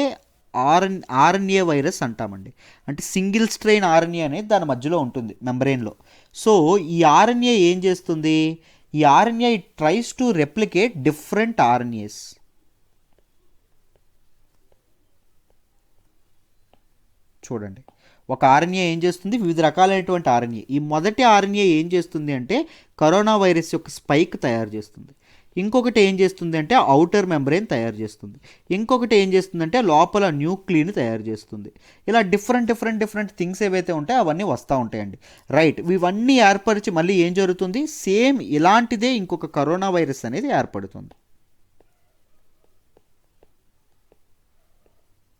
ఆర్ఎన్ఏ వైరస్ అంటామండి. అంటే సింగిల్ స్ట్రెయిన్ ఆర్ఎన్ఏ అనేది దాని మధ్యలో ఉంటుంది మెంబ్రెయిన్లో. సో ఈ ఆర్ఎన్ఏ ఏం చేస్తుంది? ఈ RNA it tries to replicate different RNAs. చూడండి, ఒక ఆర్ఎన్ఏ ఏం చేస్తుంది? వివిధ రకాలైనటువంటి ఆర్ఎన్ఏ. ఈ మొదటి ఆర్ఎన్ఏ ఏం చేస్తుంది అంటే కరోనా వైరస్ యొక్క స్పైక్ తయారు చేస్తుంది. ఇంకొకటి ఏం చేస్తుంది అంటే అవుటర్ మెంబ్రెయిన్ తయారు చేస్తుంది, ఇంకొకటి ఏం చేస్తుందంటే లోపల న్యూక్లియని తయారు చేస్తుంది. ఇలా డిఫరెంట్ థింగ్స్ ఏవైతే ఉంటాయో అవన్నీ వస్తూ ఉంటాయండి. రైట్, ఇవన్నీ ఏర్పరిచి మళ్ళీ ఏం జరుగుతుంది, సేమ్ ఇలాంటిదే ఇంకొక కరోనా వైరస్ అనేది ఏర్పడుతుంది.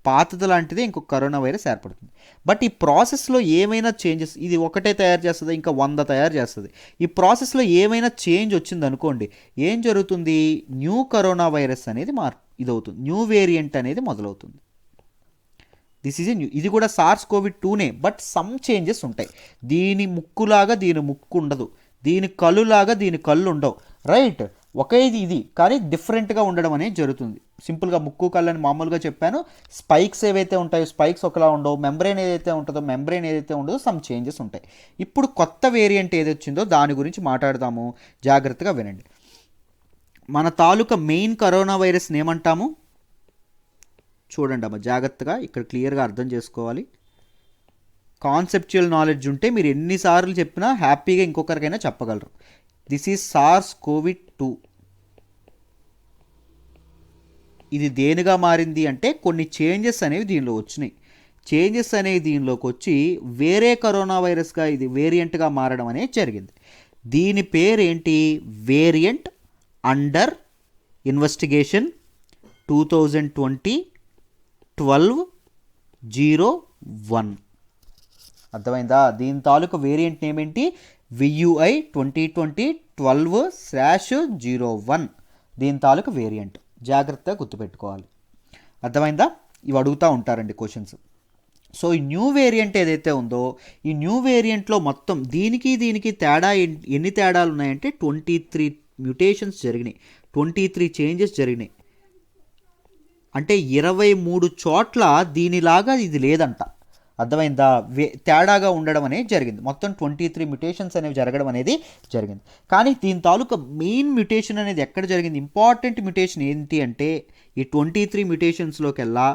పాతది లాంటిదే ఇంకొక కరోనా వైరస్ ఏర్పడుతుంది. బట్ ఈ ప్రాసెస్లో ఏమైనా చేంజెస్, ఇది ఒకటే తయారు చేస్తుంది, ఇంకా 100 తయారు చేస్తుంది. ఈ ప్రాసెస్లో ఏమైనా చేంజ్ వచ్చింది అనుకోండి, ఏం జరుగుతుంది, న్యూ కరోనా వైరస్ అనేది ఇదవుతుంది, న్యూ వేరియంట్ అనేది మొదలవుతుంది. దిస్ ఈజ్ ఏ న్యూ, ఇది కూడా SARS-CoV-2నే, బట్ సమ్ చేంజెస్ ఉంటాయి. దీని ముక్కులాగా దీని ముక్కు ఉండదు, దీని కళ్ళులాగా దీని కళ్ళు ఉండవు. రైట్, ఒకే ఇది కానీ డిఫరెంట్గా ఉండడం అనేది జరుగుతుంది. సింపుల్గా ముక్కు కళ్ళు అని మామూలుగా చెప్పాను. స్పైక్స్ ఏవైతే ఉంటాయో స్పైక్స్ ఒకలా ఉండవు, మెంబ్రెయిన్ ఏదైతే ఉంటుందో మెంబ్రెయిన్ ఏదైతే ఉండదో సమ్ చేంజెస్ ఉంటాయి. ఇప్పుడు కొత్త వేరియంట్ ఏది వచ్చిందో దాని గురించి మాట్లాడదాము, జాగ్రత్తగా వినండి. మన తాలూకా మెయిన్ కరోనా వైరస్ని ఏమంటాము చూడండి అమ్మ, జాగ్రత్తగా ఇక్కడ క్లియర్గా అర్థం చేసుకోవాలి. కాన్సెప్చువల్ నాలెడ్జ్ ఉంటే మీరు ఎన్నిసార్లు చెప్పినా హ్యాపీగా ఇంకొకరికైనా చెప్పగలరు. This is SARS-CoV-2. ఇది దేనిగా మారింది అంటే కొన్ని చేంజెస్ అనేవి దీనిలో వచ్చినాయి. చేంజెస్ అనేవి దీనిలోకి వచ్చి వేరే కరోనా వైరస్గా ఇది వేరియంట్గా మారడం అనేది జరిగింది. దీని పేరేంటి, వేరియంట్ అండర్ ఇన్వెస్టిగేషన్ 2020-12-01. అర్థమైందా? దీని తాలూకు వేరియంట్ నేమ్ ఏంటి, VUI 2020-12/01. దీని తాలూకు వేరియంట్ జాగ్రత్తగా గుర్తుపెట్టుకోవాలి. అర్థమైందా? ఇవి అడుగుతూ ఉంటారండి క్వశ్చన్స్. సో ఈ న్యూ వేరియంట్ ఏదైతే ఉందో ఈ న్యూ వేరియంట్లో మొత్తం దీనికి తేడా ఎన్ని తేడాలు ఉన్నాయంటే 23 మ్యూటేషన్స్ జరిగినాయి, 23 చేంజెస్ జరిగినాయి. అంటే 23 చోట్ల దీనిలాగా ఇది లేదంట. అర్థమైందా? తేడాగా ఉండడం అనేది జరిగింది. మొత్తం 23 మ్యూటేషన్స్ అనేవి జరగడం అనేది జరిగింది. కానీ దీని తాలూకా మెయిన్ మ్యూటేషన్ అనేది ఎక్కడ జరిగింది, ఇంపార్టెంట్ మ్యూటేషన్ ఏంటి అంటే ఈ 23 మ్యూటేషన్స్లోకెల్లా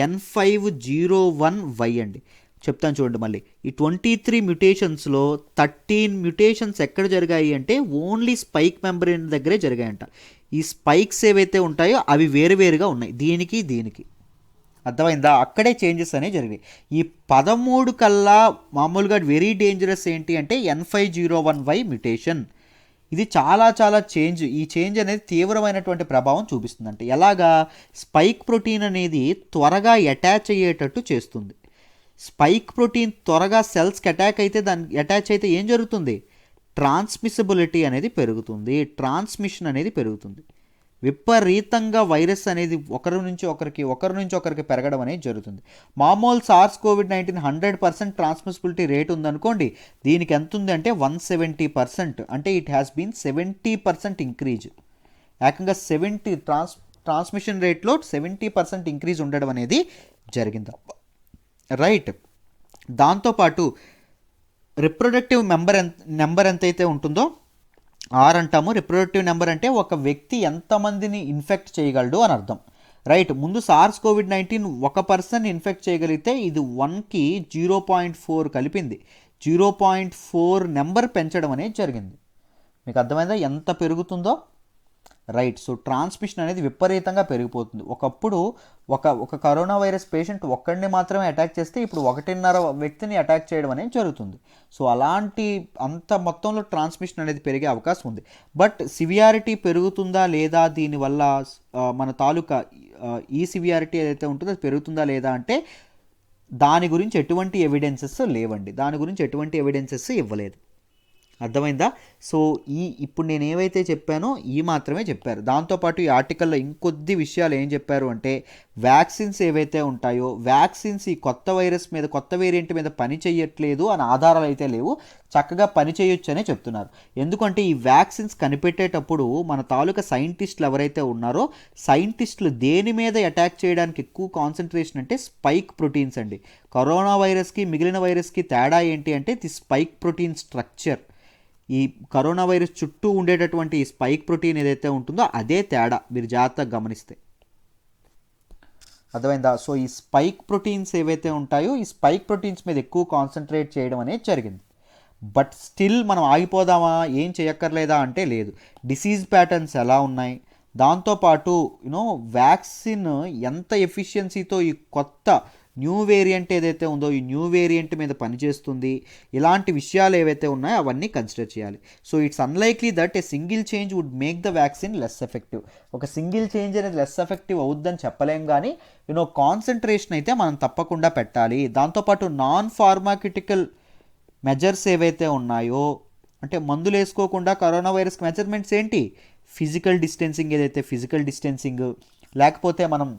N501Y అండి. చెప్తాను చూడండి మళ్ళీ. ఈ 23 మ్యూటేషన్స్లో 13 మ్యూటేషన్స్ ఎక్కడ జరిగాయి అంటే ఓన్లీ స్పైక్ మెంబ్రెయిన్ దగ్గరే జరిగాయంట. ఈ స్పైక్స్ ఏవైతే ఉంటాయో అవి వేరువేరుగా ఉన్నాయి దీనికి. అర్థమైందా? అక్కడే చేంజెస్ అనేవి జరిగాయి. ఈ 13 కల్లా మామూలుగా వెరీ డేంజరస్ ఏంటి అంటే N501Y మ్యూటేషన్. ఇది చాలా చేంజ్, ఈ చేంజ్ అనేది తీవ్రమైనటువంటి ప్రభావం చూపిస్తుందంటే ఎలాగా, స్పైక్ ప్రోటీన్ అనేది త్వరగా అటాచ్ అయ్యేటట్టు చేస్తుంది. స్పైక్ ప్రోటీన్ త్వరగా సెల్స్కి అటాచ్ అయితే ఏం జరుగుతుంది, ట్రాన్స్మిసిబిలిటీ అనేది పెరుగుతుంది, ట్రాన్స్మిషన్ అనేది పెరుగుతుంది. విపరీతంగా వైరస్ అనేది ఒకరి నుంచి ఒకరికి పెరగడం అనేది జరుగుతుంది. మామూలు SARS-CoV-19 100% ట్రాన్స్మిసిబిలిటీ రేట్ ఉందనుకోండి, దీనికి ఎంత ఉంది అంటే 170%. అంటే ఇట్ హ్యాస్ బీన్ 70% ఇంక్రీజ్. ఏకంగా 70 ట్రాన్స్మిషన్ రేట్లో 70% ఇంక్రీజ్ ఉండడం అనేది జరిగింది. రైట్, దాంతోపాటు రిప్రొడక్టివ్ నెంబర్ ఎంతైతే ఉంటుందో R అంటాము. రిప్రొడక్టివ్ నెంబర్ అంటే ఒక వ్యక్తి ఎంతమందిని ఇన్ఫెక్ట్ చేయగలడు అని అర్థం. రైట్, ముందు SARS-CoV-19 ఒక పర్సన్ ఇన్ఫెక్ట్ చేయగలిగితే ఇది 1కి 0.4 కలిపింది. 0.4 నెంబర్ పెంచడం అనేది జరిగింది. మీకు అర్థమైందా ఎంత పెరుగుతుందో? రైట్, సో ట్రాన్స్మిషన్ అనేది విపరీతంగా పెరిగిపోతుంది. ఒకప్పుడు ఒక కరోనా వైరస్ పేషెంట్ ఒక్కడిని మాత్రమే అటాక్ చేస్తే ఇప్పుడు 1.5 వ్యక్తిని అటాక్ చేయడం అనేది జరుగుతుంది. సో అలాంటి అంత మొత్తంలో ట్రాన్స్మిషన్ అనేది పెరిగే అవకాశం ఉంది. బట్ సివియారిటీ పెరుగుతుందా లేదా, దీనివల్ల మన తాలూకా ఈ సివియారిటీ ఏదైతే ఉంటుందో అది పెరుగుతుందా లేదా అంటే దాని గురించి ఎటువంటి ఎవిడెన్సెస్ లేవండి, దాని గురించి ఎటువంటి ఎవిడెన్సెస్ ఇవ్వలేదు. అర్థమైందా? సో ఇప్పుడు నేను ఏవైతే చెప్పానో ఈ మాత్రమే చెప్పారు. దాంతోపాటు ఈ ఆర్టికల్లో ఇంకొద్ది విషయాలు ఏం చెప్పారు అంటే వ్యాక్సిన్స్ ఏవైతే ఉంటాయో వ్యాక్సిన్స్ ఈ కొత్త వేరియంట్ మీద పని చేయట్లేదు అని ఆధారాలు అయితే లేవు, చక్కగా పని చేయొచ్చు అనే చెప్తున్నారు. ఎందుకంటే ఈ వ్యాక్సిన్స్ కనిపెట్టేటప్పుడు మన తాలూకా సైంటిస్టులు ఎవరైతే ఉన్నారో సైంటిస్టులు దేని మీద అటాక్ చేయడానికి ఎక్కువ కాన్సన్ట్రేషన్ అంటే స్పైక్ ప్రోటీన్స్ అండి. కరోనా వైరస్కి మిగిలిన వైరస్కి తేడా ఏంటి అంటే ది స్పైక్ ప్రోటీన్ స్ట్రక్చర్. ఈ కరోనా వైరస్ చుట్టూ ఉండేటటువంటి ఈ స్పైక్ ప్రోటీన్ ఏదైతే ఉంటుందో అదే తేడా, మీరు జాగ్రత్తగా గమనిస్తే. అర్థమైందా? సో ఈ స్పైక్ ప్రోటీన్స్ ఏవైతే ఉంటాయో ఈ స్పైక్ ప్రోటీన్స్ మీద ఎక్కువ కాన్సన్ట్రేట్ చేయడం అనేది జరిగింది. బట్ స్టిల్ మనం ఆగిపోదామా, ఏం చేయక్కర్లేదా అంటే లేదు. డిసీజ్ ప్యాటర్న్స్ ఎలా ఉన్నాయి, దాంతోపాటు వ్యాక్సిన్ ఎంత ఎఫిషియన్సీతో ఈ కొత్త న్యూ వేరియంట్ ఏదైతే ఉందో ఈ న్యూ వేరియంట్ మీద పనిచేస్తుంది, ఇలాంటి విషయాలు ఏవైతే ఉన్నాయో అవన్నీ కన్సిడర్ చేయాలి. So it's unlikely that a single change would make the vaccine less effective. ఒక సింగిల్ చేంజ్ అనేది లెస్ ఎఫెక్టివ్ అవుద్దని చెప్పలేం, కానీ కాన్సన్ట్రేషన్ అయితే మనం తప్పకుండా పెట్టాలి. దాంతోపాటు నాన్ ఫార్మాక్యూటికల్ మెజర్స్ ఏవైతే ఉన్నాయో, అంటే మందులు వేసుకోకుండా కరోనా వైరస్కి మెజర్మెంట్స్ ఏంటి, ఫిజికల్ డిస్టెన్సింగ్ ఏదైతే ఫిజికల్ డిస్టెన్సింగ్, లేకపోతే మనం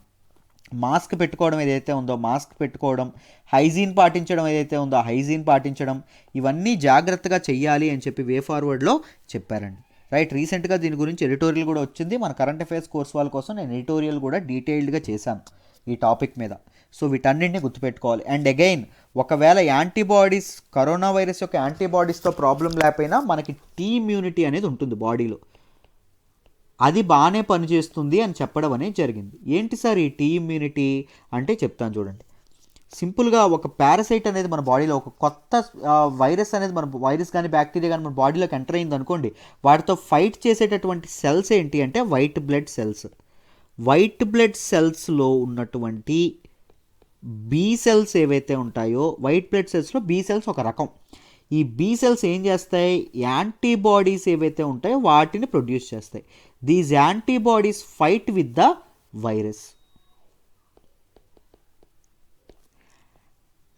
మాస్క్ పెట్టుకోవడం ఏదైతే ఉందో మాస్క్ పెట్టుకోవడం, హైజీన్ పాటించడం ఏదైతే ఉందో హైజీన్ పాటించడం, ఇవన్నీ జాగ్రత్తగా చెయ్యాలి అని చెప్పి వే ఫార్వర్డ్లో చెప్పారండి. రైట్, రీసెంట్గా దీని గురించి ఎడిటోరియల్ కూడా వచ్చింది. మన కరెంట్ అఫైర్స్ కోర్స్ వాళ్ళ కోసం నేను ఎడిటోరియల్ కూడా డీటెయిల్డ్గా చేశాను ఈ టాపిక్ మీద. సో వీటన్నింటినీ గుర్తుపెట్టుకోవాలి. అండ్ అగైన్, ఒకవేళ యాంటీబాడీస్ కరోనా వైరస్ యొక్క యాంటీబాడీస్తో ప్రాబ్లం లేకపోయినా మనకి టీ ఇమ్యూనిటీ అనేది ఉంటుంది బాడీలో, అది బాగానే పనిచేస్తుంది అని చెప్పడం అనేది జరిగింది. ఏంటి సార్ ఈ టీ ఇమ్యూనిటీ అంటే చెప్తాను చూడండి. సింపుల్గా ఒక పారాసైట్ అనేది మన బాడీలో, ఒక కొత్త వైరస్ అనేది మన వైరస్ కానీ బ్యాక్టీరియా కానీ మన బాడీలోకి ఎంటర్ అయింది అనుకోండి, వాటితో ఫైట్ చేసేటటువంటి సెల్స్ ఏంటి అంటే white blood cells. White blood సెల్స్లో ఉన్నటువంటి బీ సెల్స్ ఏవైతే ఉంటాయో, వైట్ బ్లడ్ సెల్స్లో బీ సెల్స్ ఒక రకం. ఈ బీ సెల్స్ ఏం చేస్తాయి, యాంటీబాడీస్ ఏవైతే ఉంటాయో వాటిని ప్రొడ్యూస్ చేస్తాయి. These antibodies fight with the virus.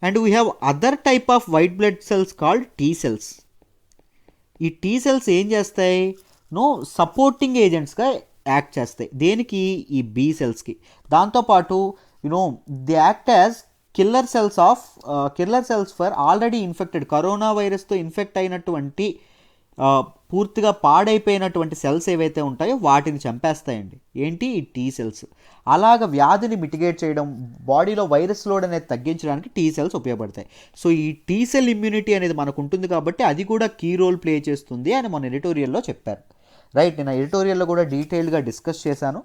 And we have other type off white blood cells called T cells. ఈ టీ సెల్స్ ఏం చేస్తాయి, సపోర్టింగ్ ఏజెంట్స్గా యాక్ట్ చేస్తాయి. దేనికి, ఈ బీ సెల్స్కి. దాంతోపాటు they act as killer cells for already infected, corona వైరస్తో infect అయినటువంటి పూర్తిగా పాడైపోయినటువంటి సెల్స్ ఏవైతే ఉంటాయో వాటిని చంపేస్తాయండి. ఏంటి, ఈ టీ సెల్స్. అలాగ వ్యాధిని మిటిగేట్ చేయడం, బాడీలో వైరస్ లోడ్ అనేది తగ్గించడానికి టీ సెల్స్ ఉపయోగపడతాయి. సో ఈ టీ సెల్ ఇమ్యూనిటీ అనేది మనకు ఉంటుంది కాబట్టి అది కూడా కీ రోల్ ప్లే చేస్తుంది అని మన ఎడిటోరియల్లో చెప్పారు. రైట్, నేను ఎడిటోరియల్లో కూడా డీటెయిల్డ్గా డిస్కస్ చేశాను.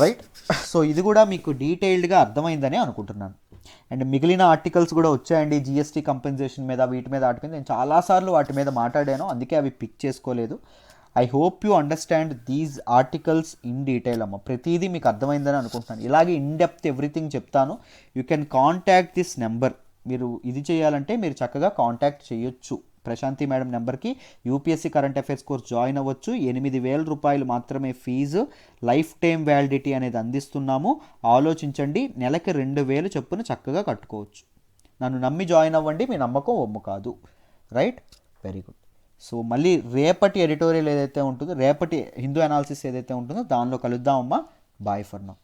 రైట్, సో ఇది కూడా మీకు డీటెయిల్డ్గా అర్థమైందని అనుకుంటున్నాను. అండ్ మిగిలిన ఆర్టికల్స్ కూడా వచ్చాయండి జిఎస్టీ కంపెన్సేషన్ మీద, వీటి మీద వాటి మీద నేను చాలాసార్లు వాటి మీద మాట్లాడాను, అందుకే అవి పిక్ చేసుకోలేదు. I hope you understand these articles in detail అమ్మ. ప్రతిదీ మీకు అర్థమైందని అనుకుంటున్నాను. ఇలాగే ఇన్ డెప్త్ ఎవ్రీథింగ్ చెప్తాను. You can contact this number. మీరు ఇది చేయాలంటే మీరు చక్కగా కాంటాక్ట్ చేయొచ్చు ప్రశాంతి మేడం నెంబర్కి. UPSC current affairs course join అవ్వచ్చు. 8,000 రూపాయలు మాత్రమే ఫీజు. లైఫ్ టైం వ్యాలిడిటీ అనేది అందిస్తున్నాము. ఆలోచించండి, నెలకి 2,000 చొప్పున చక్కగా కట్టుకోవచ్చు. నన్ను నమ్మి జాయిన్ అవ్వండి, మీ నమ్మకం ఒమ్ము కాదు. Right, very good. సో మళ్ళీ రేపటి ఎడిటోరియల్ ఏదైతే ఉంటుందో, రేపటి హిందూ అనాలిసిస్ ఏదైతే ఉంటుందో దానిలో కలుద్దామమ్మా. Bye for now.